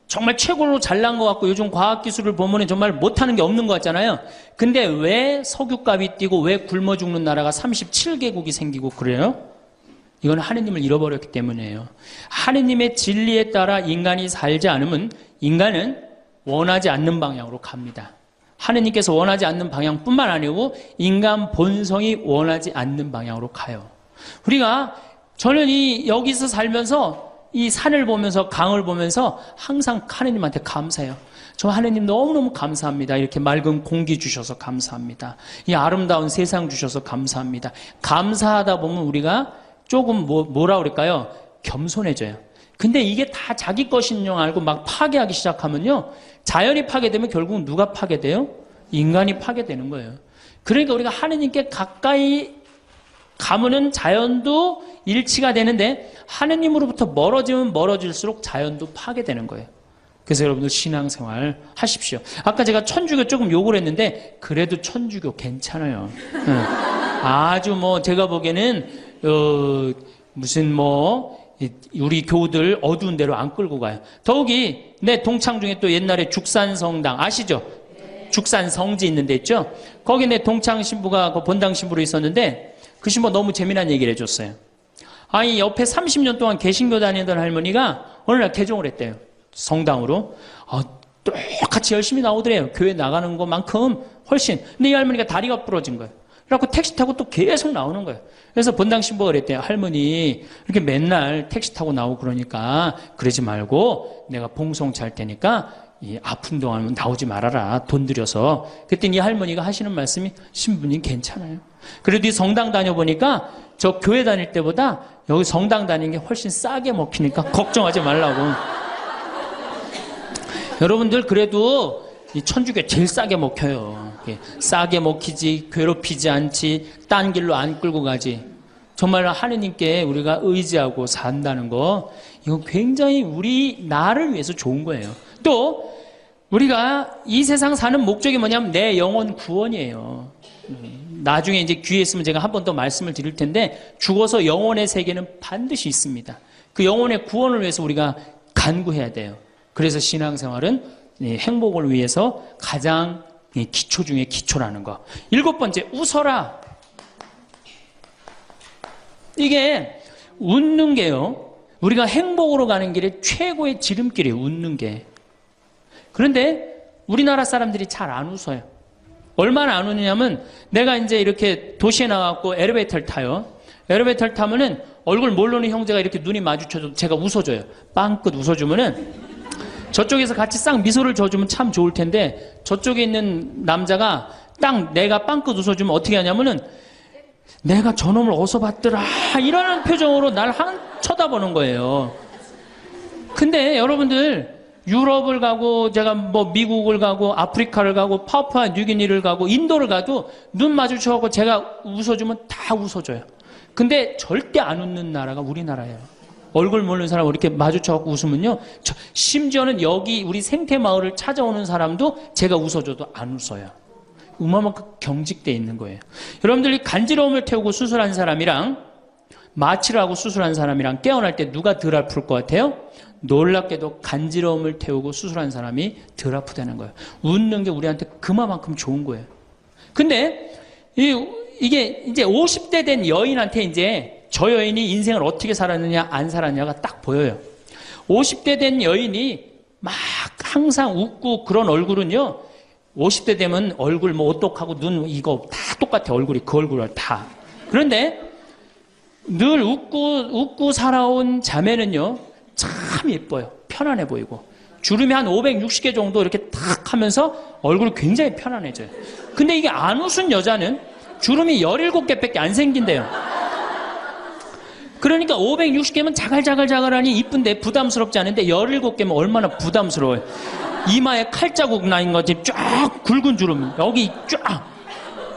정말 최고로 잘난 것 같고 요즘 과학기술을 보면 정말 못하는 게 없는 것 같잖아요. 근데 왜 석유값이 뛰고 왜 굶어 죽는 나라가 37개국이 생기고 그래요? 이건 하느님을 잃어버렸기 때문이에요. 하느님의 진리에 따라 인간이 살지 않으면 인간은 원하지 않는 방향으로 갑니다. 하느님께서 원하지 않는 방향뿐만 아니고 인간 본성이 원하지 않는 방향으로 가요. 우리가 저는 여기서 살면서 이 산을 보면서 강을 보면서 항상 하느님한테 감사해요. 저 하느님 너무너무 감사합니다. 이렇게 맑은 공기 주셔서 감사합니다. 이 아름다운 세상 주셔서 감사합니다. 감사하다 보면 우리가 조금 뭐라 그럴까요? 겸손해져요. 근데 이게 다 자기 것인 줄 알고 막 파괴하기 시작하면요, 자연이 파괴되면 결국은 누가 파괴돼요? 인간이 파괴되는 거예요. 그러니까 우리가 하느님께 가까이 가면은 자연도 일치가 되는데 하느님으로부터 멀어지면 멀어질수록 자연도 파괴되는 거예요. 그래서 여러분들 신앙생활 하십시오. 아까 제가 천주교 조금 욕을 했는데 그래도 천주교 괜찮아요. 아주 제가 보기에는 무슨 우리 교우들 어두운 데로 안 끌고 가요. 더욱이 내 동창 중에 또 옛날에 죽산성당 아시죠? 죽산 성지 있는 데 있죠? 거기 내 동창 신부가 그 본당 신부로 있었는데 그 신부가 너무 재미난 얘기를 해줬어요. 아니 옆에 30년 동안 개신교 다니던 할머니가 어느 날 개종을 했대요. 성당으로. 똑같이 열심히 나오더래요. 교회 나가는 것만큼 훨씬. 근데 이 할머니가 다리가 부러진 거예요. 그래갖고 택시 타고 또 계속 나오는 거예요. 그래서 본당 신부가 그랬대요. 할머니 이렇게 맨날 택시 타고 나오고 그러니까 그러지 말고 내가 봉송 잘 테니까 이 아픈 동안은 나오지 말아라. 돈 들여서. 그랬더니 이 할머니가 하시는 말씀이 신부님 괜찮아요. 그래도 이 성당 다녀보니까 저 교회 다닐 때보다 여기 성당 다니는 게 훨씬 싸게 먹히니까 걱정하지 말라고. 여러분들 그래도 이 천주교 제일 싸게 먹혀요. 싸게 먹히지, 괴롭히지 않지, 딴 길로 안 끌고 가지. 정말 하느님께 우리가 의지하고 산다는 거, 이건 굉장히 우리 나를 위해서 좋은 거예요. 또 우리가 이 세상 사는 목적이 뭐냐면 내 영혼 구원이에요. 나중에 이제 기회 있으면 제가 한 번 더 말씀을 드릴 텐데 죽어서 영혼의 세계는 반드시 있습니다. 그 영혼의 구원을 위해서 우리가 간구해야 돼요. 그래서 신앙생활은 행복을 위해서 가장 기초 중에 기초라는 거. 일곱 번째, 웃어라. 이게 웃는 게요, 우리가 행복으로 가는 길에 최고의 지름길이에요. 웃는 게. 그런데 우리나라 사람들이 잘 안 웃어요. 얼마나 안 웃느냐면 내가 이제 이렇게 도시에 나가고 엘리베이터를 타요. 엘리베이터를 타면은 얼굴 모르는 형제가 이렇게 눈이 마주쳐도 제가 웃어줘요. 빵긋 웃어주면은 저쪽에서 같이 싹 미소를 줘주면 참 좋을 텐데 저쪽에 있는 남자가 딱 내가 빵긋 웃어주면 어떻게 하냐면은 내가 저놈을 어디서 봤더라 이러는 표정으로 날 쳐다보는 거예요. 근데 여러분들 유럽을 가고 제가 미국을 가고 아프리카를 가고 파푸아 뉴기니를 가고 인도를 가도 눈 마주쳐갖고 제가 웃어주면 다 웃어줘요. 근데 절대 안 웃는 나라가 우리나라예요. 얼굴 모르는 사람 이렇게 마주쳐갖고 웃으면요, 심지어는 여기 우리 생태마을을 찾아오는 사람도 제가 웃어줘도 안 웃어요. 그만큼 경직돼 있는 거예요. 여러분들이 간지러움을 태우고 수술한 사람이랑 마취를 하고 수술한 사람이랑 깨어날 때 누가 덜 아플 것 같아요? 놀랍게도 간지러움을 태우고 수술한 사람이 덜 아프다는 거예요. 웃는 게 우리한테 그만큼 좋은 거예요. 근데 이게 이제 50대 된 여인한테 이제 저 여인이 인생을 어떻게 살았느냐 안 살았느냐가 딱 보여요. 50대 된 여인이 막 항상 웃고 그런 얼굴은요, 50대 되면 얼굴 뭐 오똑하고 눈 이거 다 똑같아. 얼굴이 그 얼굴을 다. 그런데 늘 웃고 살아온 자매는요, 참 예뻐요. 편안해 보이고. 주름이 한 560개 정도 이렇게 탁 하면서 얼굴이 굉장히 편안해져요. 근데 이게 안 웃은 여자는 주름이 17개밖에 안 생긴대요. 그러니까 560개면 자갈자갈자갈하니 이쁜데 부담스럽지 않은데 17개면 얼마나 부담스러워요. 이마에 칼자국 나인 거지. 쫙 굵은 주름. 여기 쫙.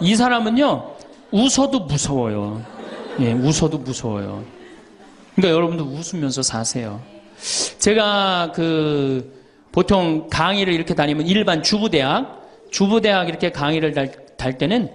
이 사람은요, 웃어도 무서워요. 예, 웃어도 무서워요. 그러니까 여러분도 웃으면서 사세요. 제가 보통 강의를 이렇게 다니면 일반 주부대학 이렇게 강의를 달 때는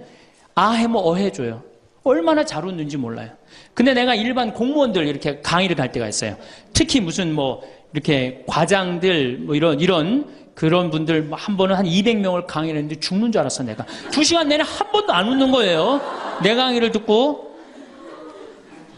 아해모 어해줘요. 얼마나 잘 웃는지 몰라요. 근데 내가 일반 공무원들 이렇게 강의를 갈 때가 있어요. 특히 무슨 뭐 이렇게 과장들 뭐 이런 그런 분들 한 번은 한 200명을 강의를 했는데 죽는 줄 알았어 내가. 2시간 내내 한 번도 안 웃는 거예요. 내 강의를 듣고.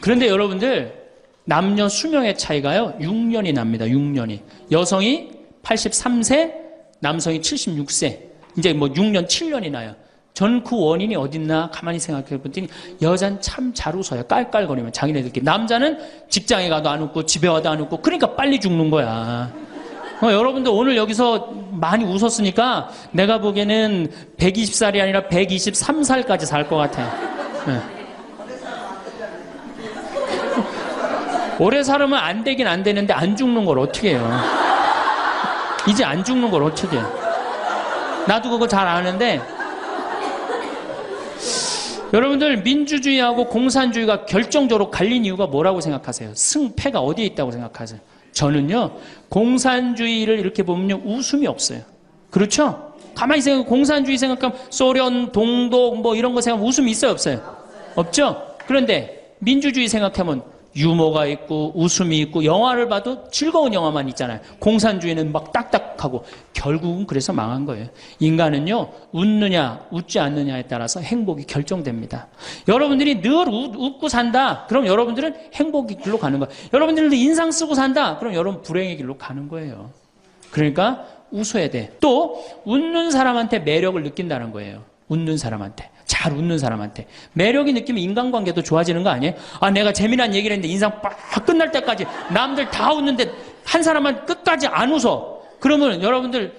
그런데 여러분들 남녀 수명의 차이가요 6년이 납니다. 6년이. 여성이 83세, 남성이 76세. 이제 뭐 6년, 7년이 나요. 전 그 원인이 어딨나 가만히 생각해 보더니 여자는 참 잘 웃어요. 깔깔거리면 자기네들끼리. 남자는 직장에 가도 안 웃고 집에 와도 안 웃고 그러니까 빨리 죽는 거야. 여러분들 오늘 여기서 많이 웃었으니까 내가 보기에는 120살이 아니라 123살까지 살 것 같아요. 네. 오래 살으면 안 되긴 안 되는데 안 죽는 걸 어떻게 해요? 이제 안 죽는 걸 어떻게 해요? 나도 그거 잘 아는데 여러분들 민주주의하고 공산주의가 결정적으로 갈린 이유가 뭐라고 생각하세요? 승패가 어디에 있다고 생각하세요? 저는요, 공산주의를 이렇게 보면요, 웃음이 없어요. 그렇죠? 가만히 생각하면 공산주의 생각하면 소련, 동독 뭐 이런 거 생각하면 웃음이 있어요, 없어요? 없죠? 그런데 민주주의 생각하면 유머가 있고 웃음이 있고 영화를 봐도 즐거운 영화만 있잖아요. 공산주의는 막 딱딱하고 결국은 그래서 망한 거예요. 인간은요, 웃느냐 웃지 않느냐에 따라서 행복이 결정됩니다. 여러분들이 늘 웃고 산다, 그럼 여러분들은 행복의 길로 가는 거예요. 여러분들도 인상 쓰고 산다, 그럼 여러분 불행의 길로 가는 거예요. 그러니까 웃어야 돼. 또 웃는 사람한테 매력을 느낀다는 거예요. 웃는 사람한테, 잘 웃는 사람한테 매력이 느끼면 인간관계도 좋아지는 거 아니에요? 아, 내가 재미난 얘기를 했는데 인상 빡 끝날 때까지 남들 다 웃는데 한 사람만 끝까지 안 웃어. 그러면 여러분들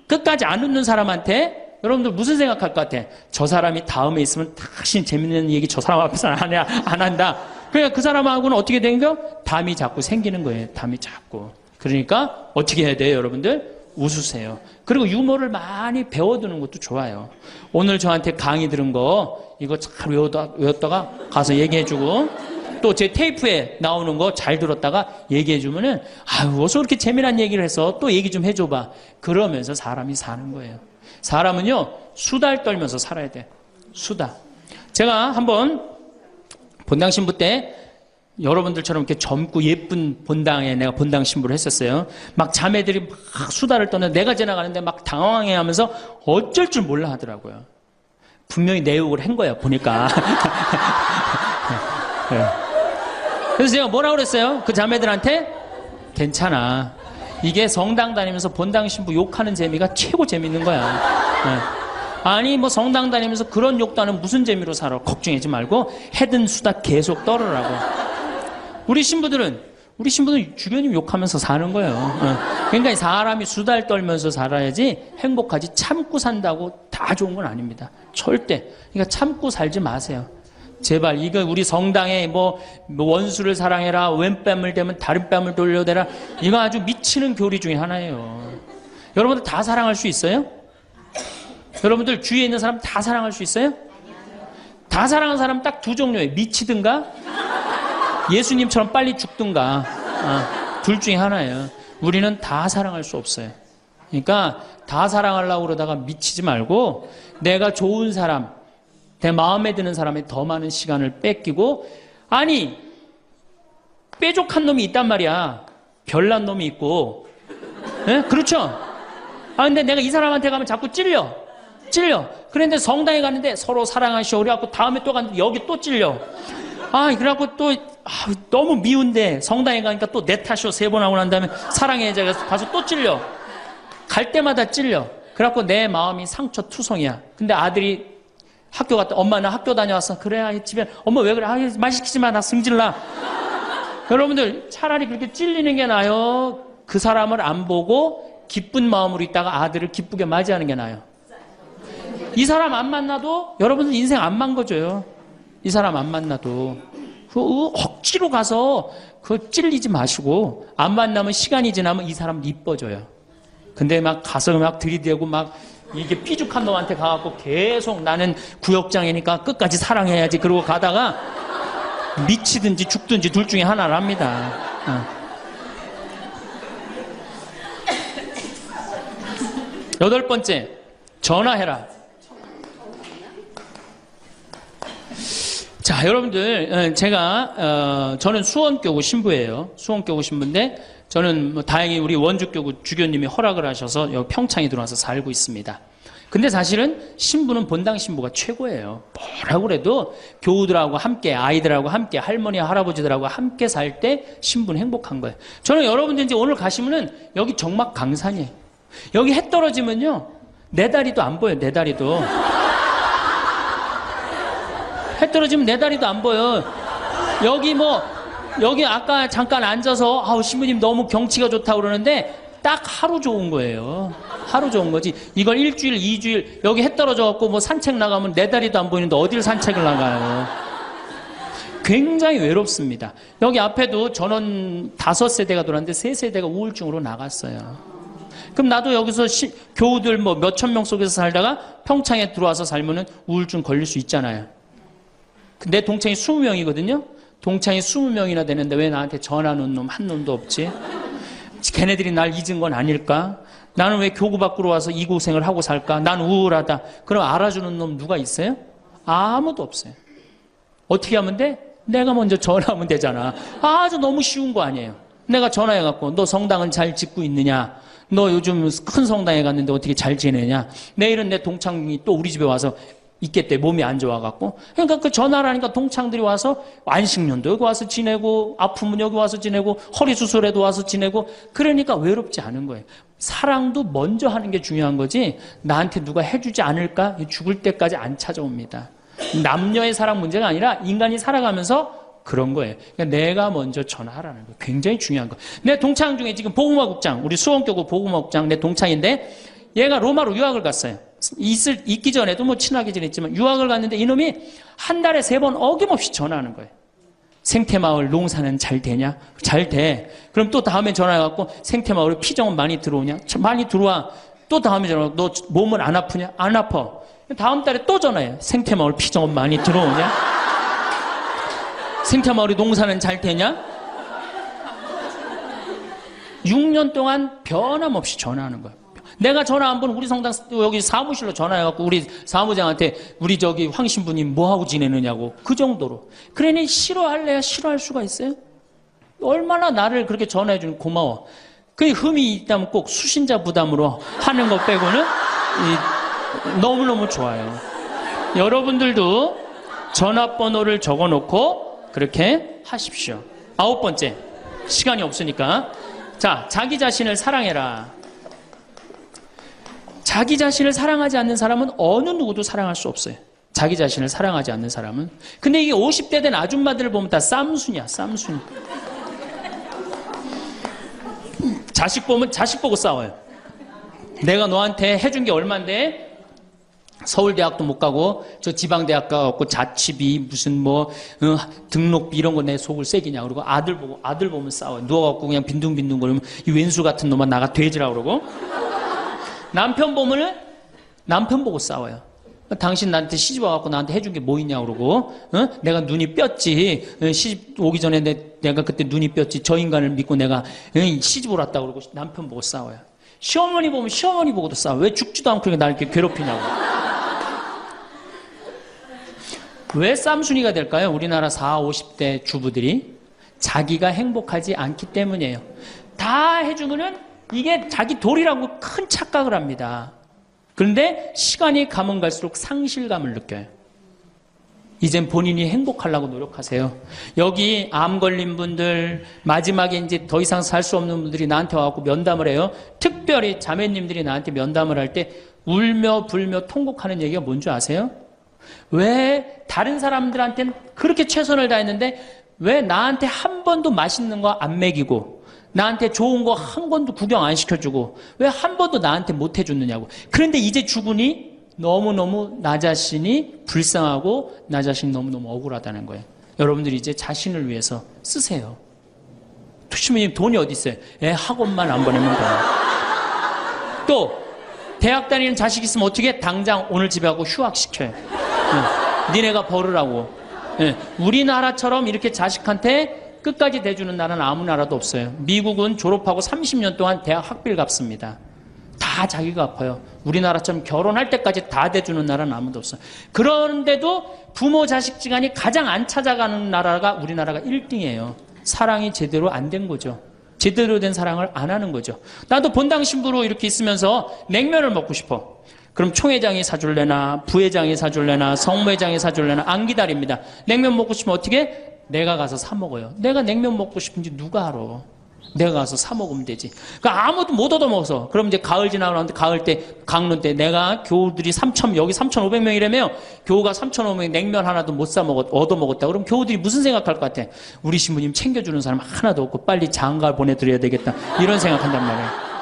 끝까지 안 웃는 사람한테 여러분들 무슨 생각할 것 같아? 저 사람이 다음에 있으면 다시 재밌는 얘기 저 사람 앞에서는 안 한다. 그러니까 그 사람하고는 어떻게 된 거? 담이 자꾸 생기는 거예요. 담이 자꾸. 그러니까 어떻게 해야 돼요, 여러분들? 웃으세요. 그리고 유머를 많이 배워두는 것도 좋아요. 오늘 저한테 강의 들은 거 이거 잘 외웠다가 가서 얘기해주고 또 제 테이프에 나오는 거 잘 들었다가 얘기해주면은 아유 어서 그렇게 재미난 얘기를 해서 또 얘기 좀 해줘봐. 그러면서 사람이 사는 거예요. 사람은요 수달 떨면서 살아야 돼. 수다. 제가 한번 본당 신부 때 여러분들처럼 이렇게 젊고 예쁜 본당에 내가 본당 신부를 했었어요. 막 자매들이 막 수다를 떠는데 내가 지나가는데 막 당황해 하면서 어쩔 줄 몰라 하더라고요. 분명히 내 욕을 한 거야, 보니까. 네. 그래서 제가 뭐라고 그랬어요? 그 자매들한테? 괜찮아. 이게 성당 다니면서 본당 신부 욕하는 재미가 최고 재밌는 거야. 네. 아니 뭐 성당 다니면서 그런 욕도 안 하면 무슨 재미로 살아. 걱정하지 말고 해든 수다 계속 떨으라고. 우리 신부들은 주변님 욕하면서 사는 거예요. 그러니까 사람이 수달 떨면서 살아야지 행복하지 참고 산다고 다 좋은 건 아닙니다. 절대. 그러니까 참고 살지 마세요. 제발 이거 우리 성당에 뭐 원수를 사랑해라, 왼뺨을 대면 다른 뺨을 돌려대라, 이거 아주 미치는 교리 중에 하나예요. 여러분들 다 사랑할 수 있어요? 여러분들 주위에 있는 사람 다 사랑할 수 있어요? 다 사랑하는 사람 딱 두 종류예요. 미치든가 예수님처럼 빨리 죽든가. 둘 중에 하나예요. 우리는 다 사랑할 수 없어요. 그러니까 다 사랑하려고 그러다가 미치지 말고 내가 좋은 사람, 내 마음에 드는 사람에 더 많은 시간을 뺏기고, 아니 뾰족한 놈이 있단 말이야. 별난 놈이 있고. 네? 그렇죠? 근데 내가 이 사람한테 가면 자꾸 찔려. 그런데 성당에 갔는데 서로 사랑하시오 그래갖고 다음에 또 갔는데 여기 또 찔려. 그래갖고 또 너무 미운데 성당에 가니까 또 내 탓이오 3번 하고 난 다음에 사랑해 가서 또 찔려. 갈 때마다 찔려. 그래갖고 내 마음이 상처투성이야. 근데 아들이 학교 갔다, 엄마 나 학교 다녀왔어. 그래, 집에, 엄마 왜 그래? 말 시키지 마. 나 승질나. 여러분들, 차라리 그렇게 찔리는 게 나아요. 그 사람을 안 보고 기쁜 마음으로 있다가 아들을 기쁘게 맞이하는 게 나아요. 이 사람 안 만나도 여러분들 인생 안 망가져요. 이 사람 안 만나도. 억지로 가서 그 찔리지 마시고 안 만나면 시간이 지나면 이 사람 이뻐져요. 근데 막 가서 막 들이대고 막 이게 삐죽한 놈한테 가갖고 계속 나는 구역장이니까 끝까지 사랑해야지 그러고 가다가 미치든지 죽든지 둘 중에 하나를 합니다. 여덟 번째, 전화해라. 자, 여러분들, 저는 수원교구 신부예요. 수원교구 신부인데, 저는 다행히 우리 원주교구 주교님이 허락을 하셔서 여기 평창에 들어와서 살고 있습니다. 근데 사실은 신부는 본당 신부가 최고예요. 뭐라고 그래도 교우들하고 함께, 아이들하고 함께, 할머니, 할아버지들하고 함께 살 때 신부는 행복한 거예요. 저는 여러분들 이제 오늘 가시면은 여기 정막 강산이에요. 여기 해 떨어지면요, 내 다리도 안 보여요, 내 다리도. 해 떨어지면 내 다리도 안 보여. 여기 아까 잠깐 앉아서, 아우, 신부님 너무 경치가 좋다고 그러는데, 딱 하루 좋은 거예요. 하루 좋은 거지. 이걸 일주일, 2주일, 여기 해 떨어져갖고 뭐 산책 나가면 내 다리도 안 보이는데 어딜 산책을 나가요. 굉장히 외롭습니다. 여기 앞에도 전원 5세대가 돌았는데 3세대가 우울증으로 나갔어요. 그럼 나도 여기서 교우들 뭐 몇천 명 속에서 살다가 평창에 들어와서 살면은 우울증 걸릴 수 있잖아요. 내 동창이 20명이거든요. 동창이 20명이나 되는데 왜 나한테 전화하는 놈 한 놈도 없지? 걔네들이 날 잊은 건 아닐까? 나는 왜 교구 밖으로 와서 이 고생을 하고 살까? 난 우울하다. 그럼 알아주는 놈 누가 있어요? 아무도 없어요. 어떻게 하면 돼? 내가 먼저 전화하면 되잖아. 아주 너무 쉬운 거 아니에요. 내가 전화해갖고 너 성당은 잘 짓고 있느냐? 너 요즘 큰 성당에 갔는데 어떻게 잘 지내냐? 내일은 내 동창이 또 우리 집에 와서 있겠대. 몸이 안 좋아갖고. 그러니까 그 전화를 하니까 동창들이 와서 안식년도 여기 와서 지내고, 아프면 여기 와서 지내고, 허리 수술에도 와서 지내고, 그러니까 외롭지 않은 거예요. 사랑도 먼저 하는 게 중요한 거지, 나한테 누가 해주지 않을까? 죽을 때까지 안 찾아옵니다. 남녀의 사랑 문제가 아니라 인간이 살아가면서 그런 거예요. 그러니까 내가 먼저 전화하라는 거예요. 굉장히 중요한 거예요. 내 동창 중에 지금 보구마국장, 우리 수원교구 보구마국장 내 동창인데, 얘가 로마로 유학을 갔어요. 있기 전에도 뭐 친하게 지냈지만 유학을 갔는데 이놈이 한 달에 3번 어김없이 전화하는 거예요. 생태마을 농사는 잘 되냐? 잘 돼. 그럼 또 다음에 전화해갖고 생태마을에 피정은 많이 들어오냐? 많이 들어와. 또 다음에 전화하고 너 몸은 안 아프냐? 안 아파. 다음 달에 또 전화해요. 생태마을 피정은 많이 들어오냐? 생태마을에 농사는 잘 되냐? 6년 동안 변함없이 전화하는 거예요. 내가 전화 한 번 우리 성당 여기 사무실로 전화해갖고 우리 사무장한테 우리 저기 황 신부님 뭐하고 지내느냐고 그 정도로. 그러니 싫어할래야 싫어할 수가 있어요? 얼마나 나를 그렇게 전화해주는 고마워. 그 흠이 있다면 꼭 수신자 부담으로 하는 것 빼고는 너무너무 좋아요. 여러분들도 전화번호를 적어놓고 그렇게 하십시오. 9번째, 시간이 없으니까. 자, 자기 자신을 사랑해라. 자기 자신을 사랑하지 않는 사람은 어느 누구도 사랑할 수 없어요. 자기 자신을 사랑하지 않는 사람은. 근데 이게 50대 된 아줌마들을 보면 다 쌈순이야, 쌈순이. 자식 보면 자식 보고 싸워요. 내가 너한테 해준 게 얼만데 서울대학도 못 가고 저 지방대학 가고 자취비 무슨 뭐 등록비 이런 거 내 속을 새기냐 그러고 아들 보면 싸워요. 누워갖고 그냥 빈둥빈둥 거리면 이 왼수 같은 놈아 나가 돼지라 그러고. 남편 보면은 남편 보고 싸워요. 당신 나한테 시집 와갖고 나한테 해준 게 뭐 있냐 그러고, 내가 눈이 뼈지. 시집 오기 전에 내가 그때 눈이 뼈지. 저 인간을 믿고 내가 시집을 왔다 그러고 남편 보고 싸워요. 시어머니 보면 시어머니 보고도 싸워. 왜 죽지도 않고 나를 이렇게 괴롭히냐고. 왜 쌈순이가 될까요? 우리나라 40, 50대 주부들이 자기가 행복하지 않기 때문이에요. 다 해주면은 이게 자기 도리라고 큰 착각을 합니다. 그런데 시간이 가면 갈수록 상실감을 느껴요. 이젠 본인이 행복하려고 노력하세요. 여기 암 걸린 분들, 마지막에 이제 더 이상 살 수 없는 분들이 나한테 와갖고 면담을 해요. 특별히 자매님들이 나한테 면담을 할 때 울며 불며 통곡하는 얘기가 뭔지 아세요? 왜 다른 사람들한테는 그렇게 최선을 다했는데 왜 나한테 한 번도 맛있는 거 안 먹이고 나한테 좋은 거 한 번도 구경 안 시켜주고 왜 한 번도 나한테 못 해줬느냐고. 그런데 이제 죽으니 너무너무 나 자신이 불쌍하고 나 자신이 너무너무 억울하다는 거예요. 여러분들이 이제 자신을 위해서 쓰세요. 투시모님 돈이 어디 있어요? 애 학원만 안 보내면 돼요. 또 대학 다니는 자식 있으면 어떻게 당장 오늘 집에 가고 휴학시켜요. 니네가 벌으라고. 우리나라처럼 이렇게 자식한테 끝까지 대주는 나라는 아무 나라도 없어요. 미국은 졸업하고 30년 동안 대학 학비를 갚습니다. 다 자기가 갚아요. 우리나라처럼 결혼할 때까지 다 대주는 나라는 아무도 없어요. 그런데도 부모 자식 지간이 가장 안 찾아가는 나라가 우리나라가 1등이에요. 사랑이 제대로 안 된 거죠. 제대로 된 사랑을 안 하는 거죠. 나도 본당 신부로 이렇게 있으면서 냉면을 먹고 싶어. 그럼 총회장이 사줄래나 부회장이 사줄래나 성무회장이 사줄래나 안 기다립니다. 냉면 먹고 싶으면 어떻게? 내가 가서 사 먹어요. 내가 냉면 먹고 싶은지 누가 알아? 내가 가서 사 먹으면 되지. 그러니까 아무도 못 얻어먹어서. 그럼 이제 가을 지나고 나는데 가을 때, 강론 때 내가 교우들이 여기 3,500명이라며 교우가 3,500명 냉면 하나도 못 얻어먹었다. 그럼 교우들이 무슨 생각할 것 같아? 우리 신부님 챙겨주는 사람 하나도 없고 빨리 장가 보내드려야 되겠다. 이런 생각한단 말이에요.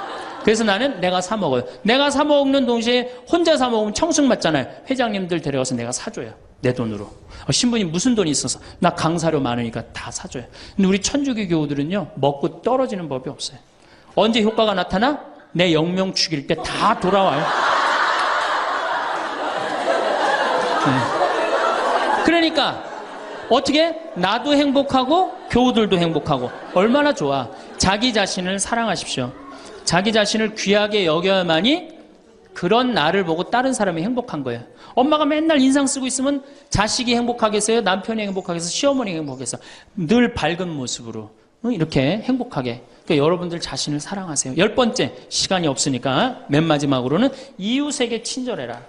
그래서 나는 내가 사 먹어요. 내가 사 먹는 동시에 혼자 사 먹으면 청승 맞잖아요. 회장님들 데려가서 내가 사줘요. 내 돈으로. 신부님 무슨 돈이 있어서? 나 강사료 많으니까 다 사줘요. 근데 우리 천주교 교우들은요, 먹고 떨어지는 법이 없어요. 언제 효과가 나타나? 내 영명 죽일 때 다 돌아와요. 그러니까 어떻게? 나도 행복하고 교우들도 행복하고. 얼마나 좋아. 자기 자신을 사랑하십시오. 자기 자신을 귀하게 여겨야만이 그런 나를 보고 다른 사람이 행복한 거예요. 엄마가 맨날 인상 쓰고 있으면 자식이 행복하겠어요? 남편이 행복하겠어요? 시어머니가 행복하겠어요? 늘 밝은 모습으로 이렇게 행복하게. 그러니까 여러분들 자신을 사랑하세요. 10번째, 시간이 없으니까 맨 마지막으로는 이웃에게 친절해라.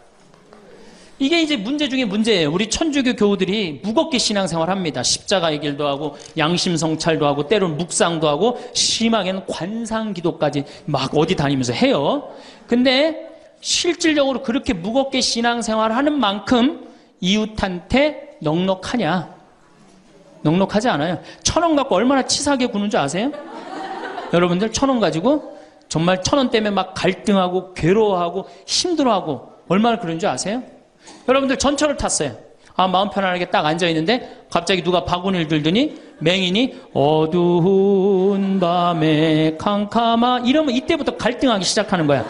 이게 이제 문제 중에 문제예요. 우리 천주교 교우들이 무겁게 신앙생활합니다. 십자가의 길도 하고 양심성찰도 하고 때로는 묵상도 하고 심하게는 관상기도까지 막 어디 다니면서 해요. 근데 실질적으로 그렇게 무겁게 신앙생활하는 만큼 이웃한테 넉넉하냐? 넉넉하지 않아요. 1,000원 갖고 얼마나 치사하게 구는 줄 아세요? 여러분들 1,000원 가지고 정말 1,000원 때문에 막 갈등하고 괴로워하고 힘들어하고 얼마나 그런 줄 아세요? 여러분들 전철을 탔어요. 마음 편안하게 딱 앉아있는데 갑자기 누가 바구니를 들더니 맹인이 어두운 밤에 캄캄하 이러면 이때부터 갈등하기 시작하는 거야.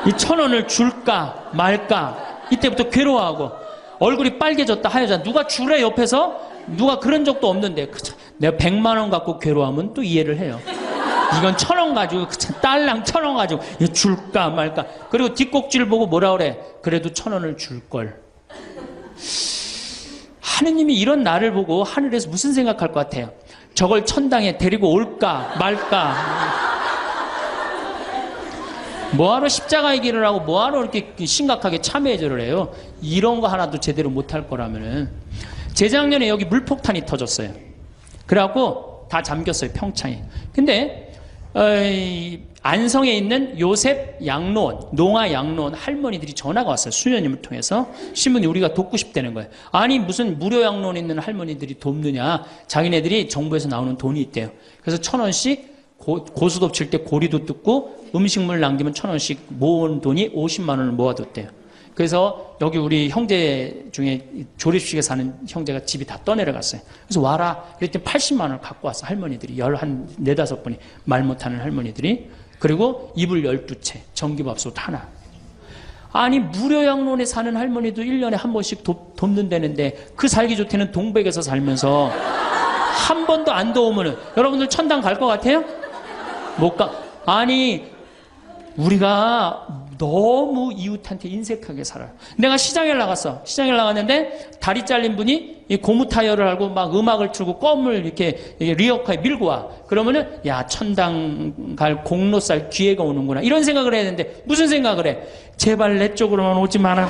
이 1,000원을 줄까 말까 이때부터 괴로워하고 얼굴이 빨개졌다 하여자 누가 주래 옆에서 누가 그런 적도 없는데 내가 100만 원 갖고 괴로워하면 또 이해를 해요. 이건 1,000원 가지고 딸랑 1,000원 가지고 줄까 말까. 그리고 뒷꼭지를 보고 뭐라 그래? 그래도 1,000원을 줄걸. 하느님이 이런 나를 보고 하늘에서 무슨 생각할 것 같아요? 저걸 천당에 데리고 올까 말까. 뭐하러 십자가의 길을 하고 뭐하러 이렇게 심각하게 참회제를 해요? 이런 거 하나도 제대로 못할 거라면은. 재작년에 여기 물폭탄이 터졌어요. 그래갖고 다 잠겼어요, 평창에. 근데 안성에 있는 요셉 양로원, 농아 양로원 할머니들이 전화가 왔어요. 수녀님을 통해서. 신부님 우리가 돕고 싶다는 거예요. 아니 무슨 무료 양로원에 있는 할머니들이 돕느냐. 자기네들이 정부에서 나오는 돈이 있대요. 그래서 1,000원씩 고수톱 칠 때 고리도 뜯고 음식물 남기면 1,000원씩 모은 돈이 50만 원을 모아뒀대요. 그래서 여기 우리 형제 중에 조립식에 사는 형제가 집이 다 떠내려갔어요. 그래서 와라. 그랬더니 80만 원을 갖고 왔어. 할머니들이. 한 4-5분이 말 못하는 할머니들이. 그리고 이불 12채, 전기밥솥 하나. 아니 무료 양로원에 사는 할머니도 1년에 한 번씩 돕는다는데 그 살기 좋다는 동백에서 살면서 한 번도 안 도우면은 여러분들 천당 갈 것 같아요? 못 가. 아니 우리가 너무 이웃한테 인색하게 살아요. 내가 시장에 나갔어. 시장에 나갔는데 다리 잘린 분이 이 고무 타이어를 하고 막 음악을 틀고 껌을 이렇게 리어카에 밀고 와. 그러면은 야 천당 갈 공로살 기회가 오는구나. 이런 생각을 해야 되는데 무슨 생각을 해? 제발 내 쪽으로만 오지 마라.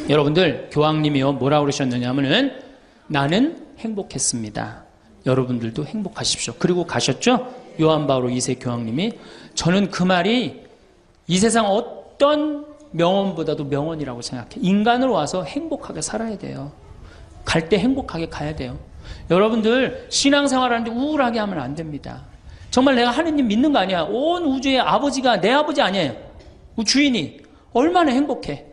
여러분들 교황님이요 뭐라고 그러셨느냐면은 나는 행복했습니다. 여러분들도 행복하십시오. 그리고 가셨죠? 요한 바오로 2세 교황님이. 저는 그 말이 이 세상 어떤 명언보다도 명언이라고 생각해. 인간으로 와서 행복하게 살아야 돼요. 갈 때 행복하게 가야 돼요. 여러분들 신앙생활하는데 우울하게 하면 안 됩니다. 정말 내가 하느님 믿는 거 아니야. 온 우주의 아버지가 내 아버지 아니에요. 주인이 얼마나 행복해.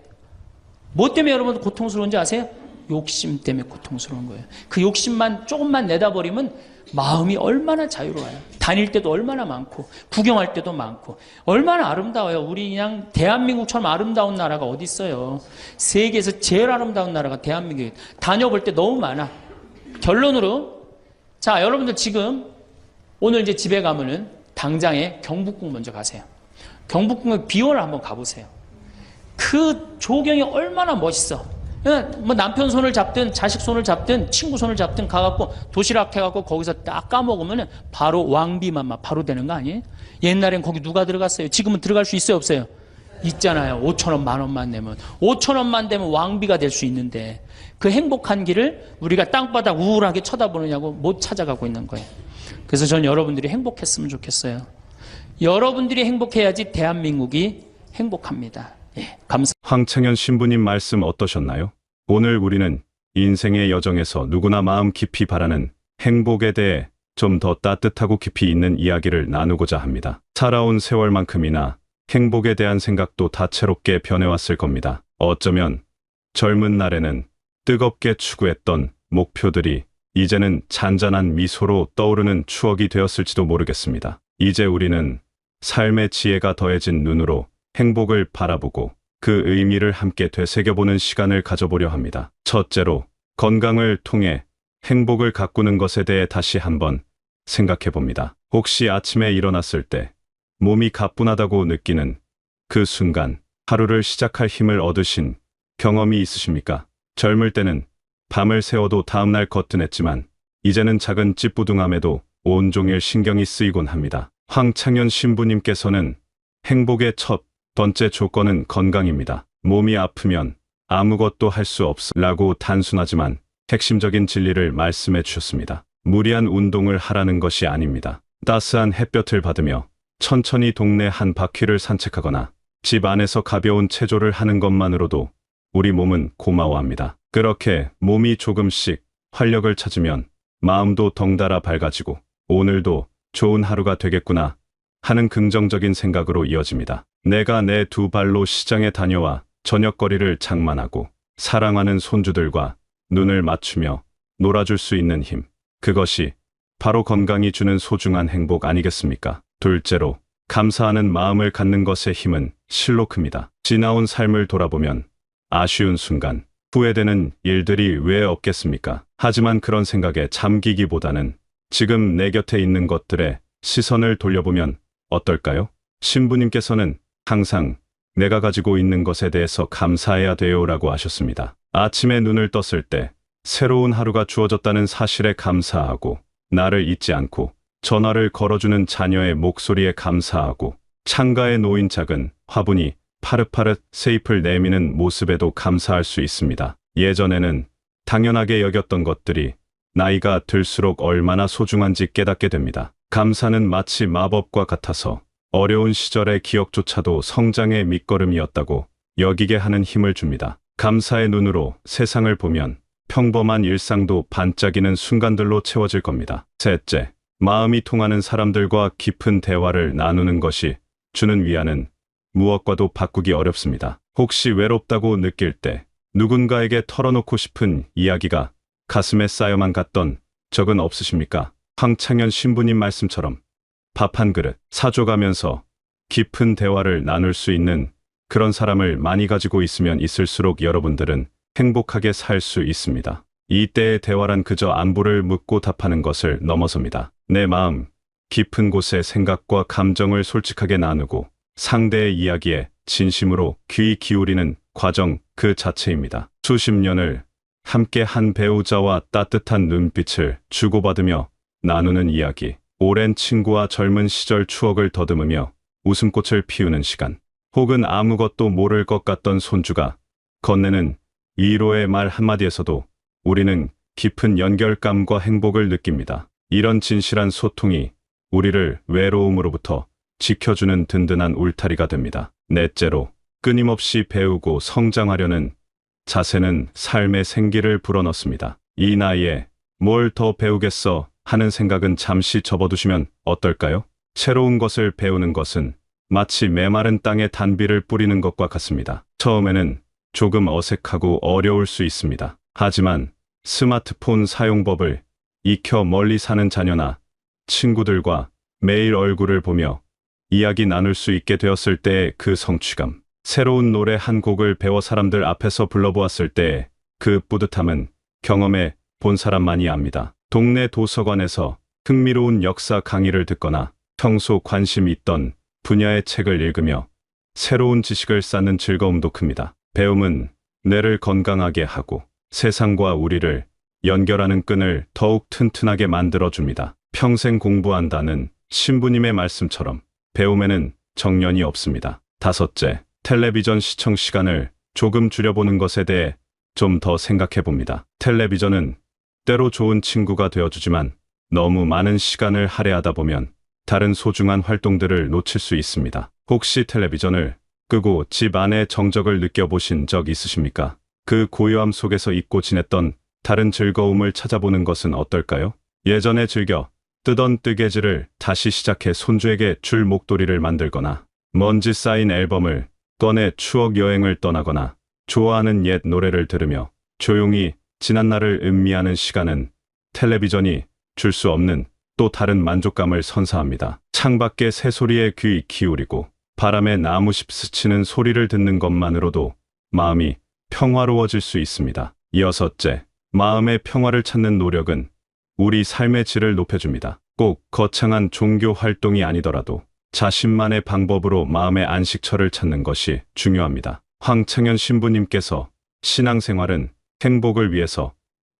뭐 때문에 여러분들 고통스러운지 아세요? 욕심 때문에 고통스러운 거예요. 그 욕심만 조금만 내다버리면 마음이 얼마나 자유로워요. 다닐 때도 얼마나 많고 구경할 때도 많고 얼마나 아름다워요. 우리 그냥 대한민국처럼 아름다운 나라가 어디 있어요. 세계에서 제일 아름다운 나라가 대한민국이에요. 다녀볼 때 너무 많아. 결론으로 자 여러분들 지금 오늘 이제 집에 가면은 당장에 경복궁 먼저 가세요. 경복궁에 비원을 한번 가보세요. 그 조경이 얼마나 멋있어. 뭐 남편 손을 잡든 자식 손을 잡든 친구 손을 잡든 가갖고 도시락 해갖고 거기서 딱 까먹으면 바로 왕비만 바로 되는 거 아니에요? 옛날엔 거기 누가 들어갔어요? 지금은 들어갈 수 있어요 없어요? 있잖아요. 5천원 만원만 내면 5천원만 되면 왕비가 될 수 있는데 그 행복한 길을 우리가 땅바닥 우울하게 쳐다보느냐고 못 찾아가고 있는 거예요. 그래서 전 여러분들이 행복했으면 좋겠어요. 여러분들이 행복해야지 대한민국이 행복합니다. 예, 감사합니다. 황창현 신부님 말씀 어떠셨나요? 오늘 우리는 인생의 여정에서 누구나 마음 깊이 바라는 행복에 대해 좀 더 따뜻하고 깊이 있는 이야기를 나누고자 합니다. 살아온 세월만큼이나 행복에 대한 생각도 다채롭게 변해왔을 겁니다. 어쩌면 젊은 날에는 뜨겁게 추구했던 목표들이 이제는 잔잔한 미소로 떠오르는 추억이 되었을지도 모르겠습니다. 이제 우리는 삶의 지혜가 더해진 눈으로 행복을 바라보고 그 의미를 함께 되새겨보는 시간을 가져보려 합니다. 첫째로 건강을 통해 행복을 가꾸는 것에 대해 다시 한번 생각해 봅니다. 혹시 아침에 일어났을 때 몸이 가뿐하다고 느끼는 그 순간 하루를 시작할 힘을 얻으신 경험이 있으십니까? 젊을 때는 밤을 새워도 다음날 거뜬했지만 이제는 작은 찌뿌둥함에도 온종일 신경이 쓰이곤 합니다. 황창현 신부님께서는 행복의 첫 번째 조건은 건강입니다. 몸이 아프면 아무것도 할 수 없으라고 단순하지만 핵심적인 진리를 말씀해 주셨습니다. 무리한 운동을 하라는 것이 아닙니다. 따스한 햇볕을 받으며 천천히 동네 한 바퀴를 산책하거나 집 안에서 가벼운 체조를 하는 것만으로도 우리 몸은 고마워합니다. 그렇게 몸이 조금씩 활력을 찾으면 마음도 덩달아 밝아지고 오늘도 좋은 하루가 되겠구나 하는 긍정적인 생각으로 이어집니다. 내가 내 두 발로 시장에 다녀와 저녁거리를 장만하고 사랑하는 손주들과 눈을 맞추며 놀아줄 수 있는 힘. 그것이 바로 건강이 주는 소중한 행복 아니겠습니까? 둘째로, 감사하는 마음을 갖는 것의 힘은 실로 큽니다. 지나온 삶을 돌아보면 아쉬운 순간, 후회되는 일들이 왜 없겠습니까? 하지만 그런 생각에 잠기기보다는 지금 내 곁에 있는 것들에 시선을 돌려보면 어떨까요? 신부님께서는 항상 내가 가지고 있는 것에 대해서 감사해야 돼요라고 하셨습니다. 아침에 눈을 떴을 때 새로운 하루가 주어졌다는 사실에 감사하고, 나를 잊지 않고 전화를 걸어주는 자녀의 목소리에 감사하고, 창가에 놓인 작은 화분이 파릇파릇 새잎을 내미는 모습에도 감사할 수 있습니다. 예전에는 당연하게 여겼던 것들이 나이가 들수록 얼마나 소중한지 깨닫게 됩니다. 감사는 마치 마법과 같아서 어려운 시절의 기억조차도 성장의 밑거름이었다고 여기게 하는 힘을 줍니다. 감사의 눈으로 세상을 보면 평범한 일상도 반짝이는 순간들로 채워질 겁니다. 셋째, 마음이 통하는 사람들과 깊은 대화를 나누는 것이 주는 위안은 무엇과도 바꾸기 어렵습니다. 혹시 외롭다고 느낄 때 누군가에게 털어놓고 싶은 이야기가 가슴에 쌓여만 갔던 적은 없으십니까? 황창현 신부님 말씀처럼 밥 한 그릇 사줘가면서 깊은 대화를 나눌 수 있는 그런 사람을 많이 가지고 있으면 있을수록 여러분들은 행복하게 살 수 있습니다. 이때의 대화란 그저 안부를 묻고 답하는 것을 넘어섭니다. 내 마음 깊은 곳의 생각과 감정을 솔직하게 나누고 상대의 이야기에 진심으로 귀 기울이는 과정 그 자체입니다. 수십 년을 함께 한 배우자와 따뜻한 눈빛을 주고받으며 나누는 이야기, 오랜 친구와 젊은 시절 추억을 더듬으며 웃음꽃을 피우는 시간, 혹은 아무것도 모를 것 같던 손주가 건네는 위로의 말 한마디에서도 우리는 깊은 연결감과 행복을 느낍니다. 이런 진실한 소통이 우리를 외로움으로부터 지켜주는 든든한 울타리가 됩니다. 넷째로, 끊임없이 배우고 성장하려는 자세는 삶의 생기를 불어넣습니다. 이 나이에 뭘 더 배우겠어 하는 생각은 잠시 접어두시면 어떨까요? 새로운 것을 배우는 것은 마치 메마른 땅에 단비를 뿌리는 것과 같습니다. 처음에는 조금 어색하고 어려울 수 있습니다. 하지만 스마트폰 사용법을 익혀 멀리 사는 자녀나 친구들과 매일 얼굴을 보며 이야기 나눌 수 있게 되었을 때의 그 성취감, 새로운 노래 한 곡을 배워 사람들 앞에서 불러보았을 때의 그 뿌듯함은 경험해 본 사람만이 압니다. 동네 도서관에서 흥미로운 역사 강의를 듣거나 평소 관심 있던 분야의 책을 읽으며 새로운 지식을 쌓는 즐거움도 큽니다. 배움은 뇌를 건강하게 하고 세상과 우리를 연결하는 끈을 더욱 튼튼하게 만들어줍니다. 평생 공부한다는 신부님의 말씀처럼 배움에는 정년이 없습니다. 다섯째, 텔레비전 시청 시간을 조금 줄여보는 것에 대해 좀 더 생각해 봅니다. 텔레비전은 때로 좋은 친구가 되어주지만 너무 많은 시간을 할애하다 보면 다른 소중한 활동들을 놓칠 수 있습니다. 혹시 텔레비전을 끄고 집 안의 정적을 느껴보신 적 있으십니까? 그 고요함 속에서 잊고 지냈던 다른 즐거움을 찾아보는 것은 어떨까요? 예전에 즐겨 뜨던 뜨개질을 다시 시작해 손주에게 줄 목도리를 만들거나 먼지 쌓인 앨범을 꺼내 추억 여행을 떠나거나 좋아하는 옛 노래를 들으며 조용히 지난 날을 음미하는 시간은 텔레비전이 줄 수 없는 또 다른 만족감을 선사합니다. 창밖의 새소리에 귀 기울이고 바람에 나무잎 스치는 소리를 듣는 것만으로도 마음이 평화로워질 수 있습니다. 여섯째, 마음의 평화를 찾는 노력은 우리 삶의 질을 높여줍니다. 꼭 거창한 종교 활동이 아니더라도 자신만의 방법으로 마음의 안식처를 찾는 것이 중요합니다. 황창현 신부님께서 신앙생활은 행복을 위해서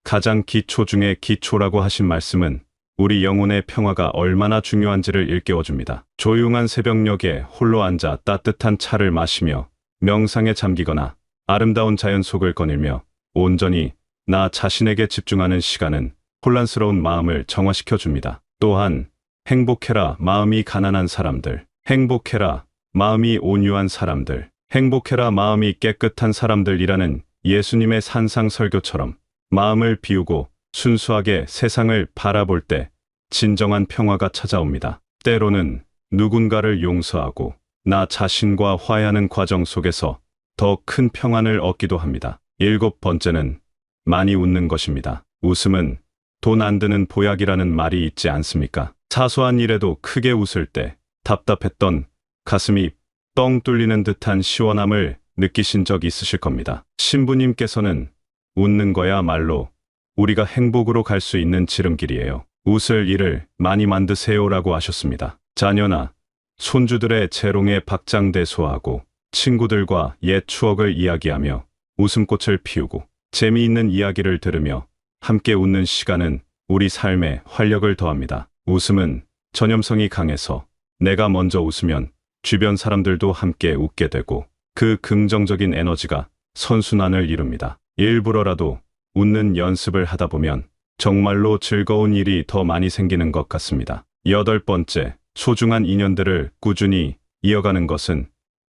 가장 기초 중에 기초라고 하신 말씀은 우리 영혼의 평화가 얼마나 중요한지를 일깨워줍니다. 조용한 새벽녘에 홀로 앉아 따뜻한 차를 마시며 명상에 잠기거나 아름다운 자연 속을 거닐며 온전히 나 자신에게 집중하는 시간은 혼란스러운 마음을 정화시켜 줍니다. 또한 행복해라 마음이 가난한 사람들, 행복해라 마음이 온유한 사람들, 행복해라 마음이 깨끗한 사람들이라는 예수님의 산상 설교처럼 마음을 비우고 순수하게 세상을 바라볼 때 진정한 평화가 찾아옵니다. 때로는 누군가를 용서하고 나 자신과 화해하는 과정 속에서 더 큰 평안을 얻기도 합니다. 일곱 번째는 많이 웃는 것입니다. 웃음은 돈 안 드는 보약이라는 말이 있지 않습니까? 사소한 일에도 크게 웃을 때 답답했던 가슴이 뻥 뚫리는 듯한 시원함을 느끼신 적 있으실 겁니다. 신부님께서는 웃는 거야말로 우리가 행복으로 갈 수 있는 지름길이에요. 웃을 일을 많이 만드세요라고 하셨습니다. 자녀나 손주들의 재롱에 박장대소하고 친구들과 옛 추억을 이야기하며 웃음꽃을 피우고 재미있는 이야기를 들으며 함께 웃는 시간은 우리 삶에 활력을 더합니다. 웃음은 전염성이 강해서 내가 먼저 웃으면 주변 사람들도 함께 웃게 되고 그 긍정적인 에너지가 선순환을 이룹니다. 일부러라도 웃는 연습을 하다 보면 정말로 즐거운 일이 더 많이 생기는 것 같습니다. 여덟 번째, 소중한 인연들을 꾸준히 이어가는 것은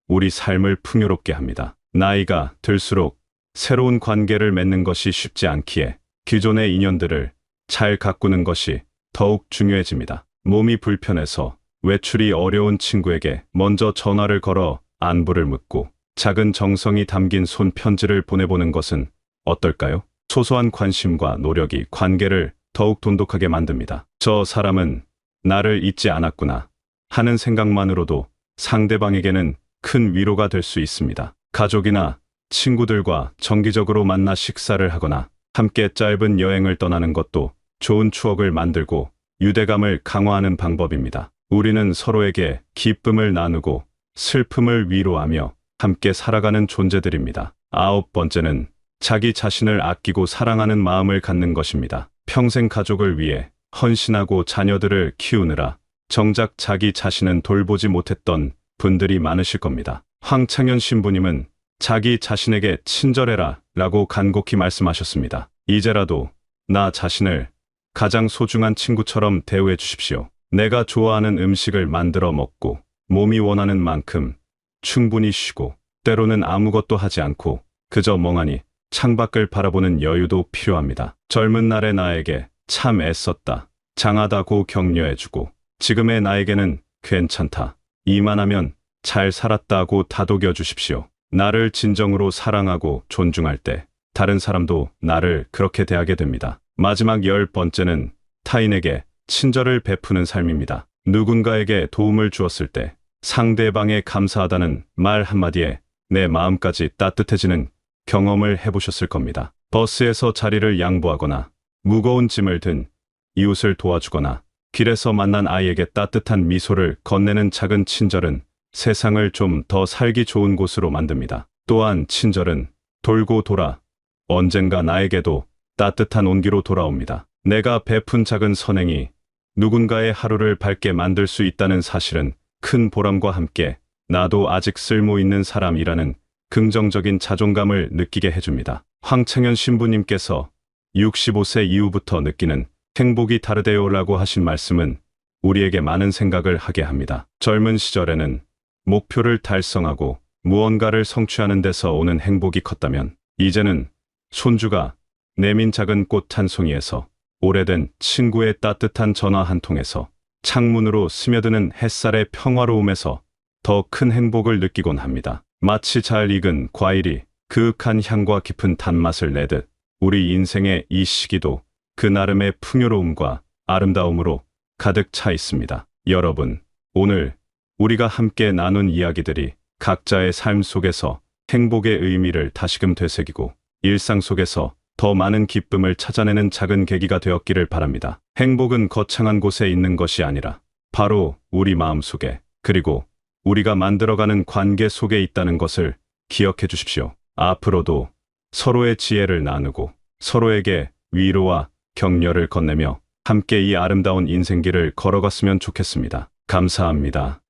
우리 삶을 풍요롭게 합니다. 나이가 들수록 새로운 관계를 맺는 것이 쉽지 않기에 기존의 인연들을 잘 가꾸는 것이 더욱 중요해집니다. 몸이 불편해서 외출이 어려운 친구에게 먼저 전화를 걸어 안부를 묻고 작은 정성이 담긴 손편지를 보내보는 것은 어떨까요? 소소한 관심과 노력이 관계를 더욱 돈독하게 만듭니다. 저 사람은 나를 잊지 않았구나 하는 생각만으로도 상대방에게는 큰 위로가 될 수 있습니다. 가족이나 친구들과 정기적으로 만나 식사를 하거나 함께 짧은 여행을 떠나는 것도 좋은 추억을 만들고 유대감을 강화하는 방법입니다. 우리는 서로에게 기쁨을 나누고 슬픔을 위로하며 함께 살아가는 존재들입니다. 아홉 번째는 자기 자신을 아끼고 사랑하는 마음을 갖는 것입니다. 평생 가족을 위해 헌신하고 자녀들을 키우느라 정작 자기 자신은 돌보지 못했던 분들이 많으실 겁니다. 황창현 신부님은 자기 자신에게 친절해라 라고 간곡히 말씀하셨습니다. 이제라도 나 자신을 가장 소중한 친구처럼 대우해 주십시오. 내가 좋아하는 음식을 만들어 먹고 몸이 원하는 만큼 충분히 쉬고 때로는 아무것도 하지 않고 그저 멍하니 창밖을 바라보는 여유도 필요합니다. 젊은 날의 나에게 참 애썼다. 장하다고 격려해주고 지금의 나에게는 괜찮다. 이만하면 잘 살았다고 다독여 주십시오. 나를 진정으로 사랑하고 존중할 때 다른 사람도 나를 그렇게 대하게 됩니다. 마지막 10번째는 타인에게 친절을 베푸는 삶입니다. 누군가에게 도움을 주었을 때 상대방에 감사하다는 말 한마디에 내 마음까지 따뜻해지는 경험을 해보셨을 겁니다. 버스에서 자리를 양보하거나 무거운 짐을 든 이웃을 도와주거나 길에서 만난 아이에게 따뜻한 미소를 건네는 작은 친절은 세상을 좀 더 살기 좋은 곳으로 만듭니다. 또한 친절은 돌고 돌아 언젠가 나에게도 따뜻한 온기로 돌아옵니다. 내가 베푼 작은 선행이 누군가의 하루를 밝게 만들 수 있다는 사실은 큰 보람과 함께 나도 아직 쓸모 있는 사람이라는 긍정적인 자존감을 느끼게 해줍니다. 황창현 신부님께서 65세 이후부터 느끼는 행복이 다르대요라고 하신 말씀은 우리에게 많은 생각을 하게 합니다. 젊은 시절에는 목표를 달성하고 무언가를 성취하는 데서 오는 행복이 컸다면 이제는 손주가 내민 작은 꽃 한 송이에서 오래된 친구의 따뜻한 전화 한 통에서 창문으로 스며드는 햇살의 평화로움에서 더 큰 행복을 느끼곤 합니다. 마치 잘 익은 과일이 그윽한 향과 깊은 단맛을 내듯 우리 인생의 이 시기도 그 나름의 풍요로움과 아름다움으로 가득 차 있습니다. 여러분, 오늘 우리가 함께 나눈 이야기들이 각자의 삶 속에서 행복의 의미를 다시금 되새기고 일상 속에서 더 많은 기쁨을 찾아내는 작은 계기가 되었기를 바랍니다. 행복은 거창한 곳에 있는 것이 아니라 바로 우리 마음 속에 그리고 우리가 만들어가는 관계 속에 있다는 것을 기억해 주십시오. 앞으로도 서로의 지혜를 나누고 서로에게 위로와 격려를 건네며 함께 이 아름다운 인생길을 걸어갔으면 좋겠습니다. 감사합니다.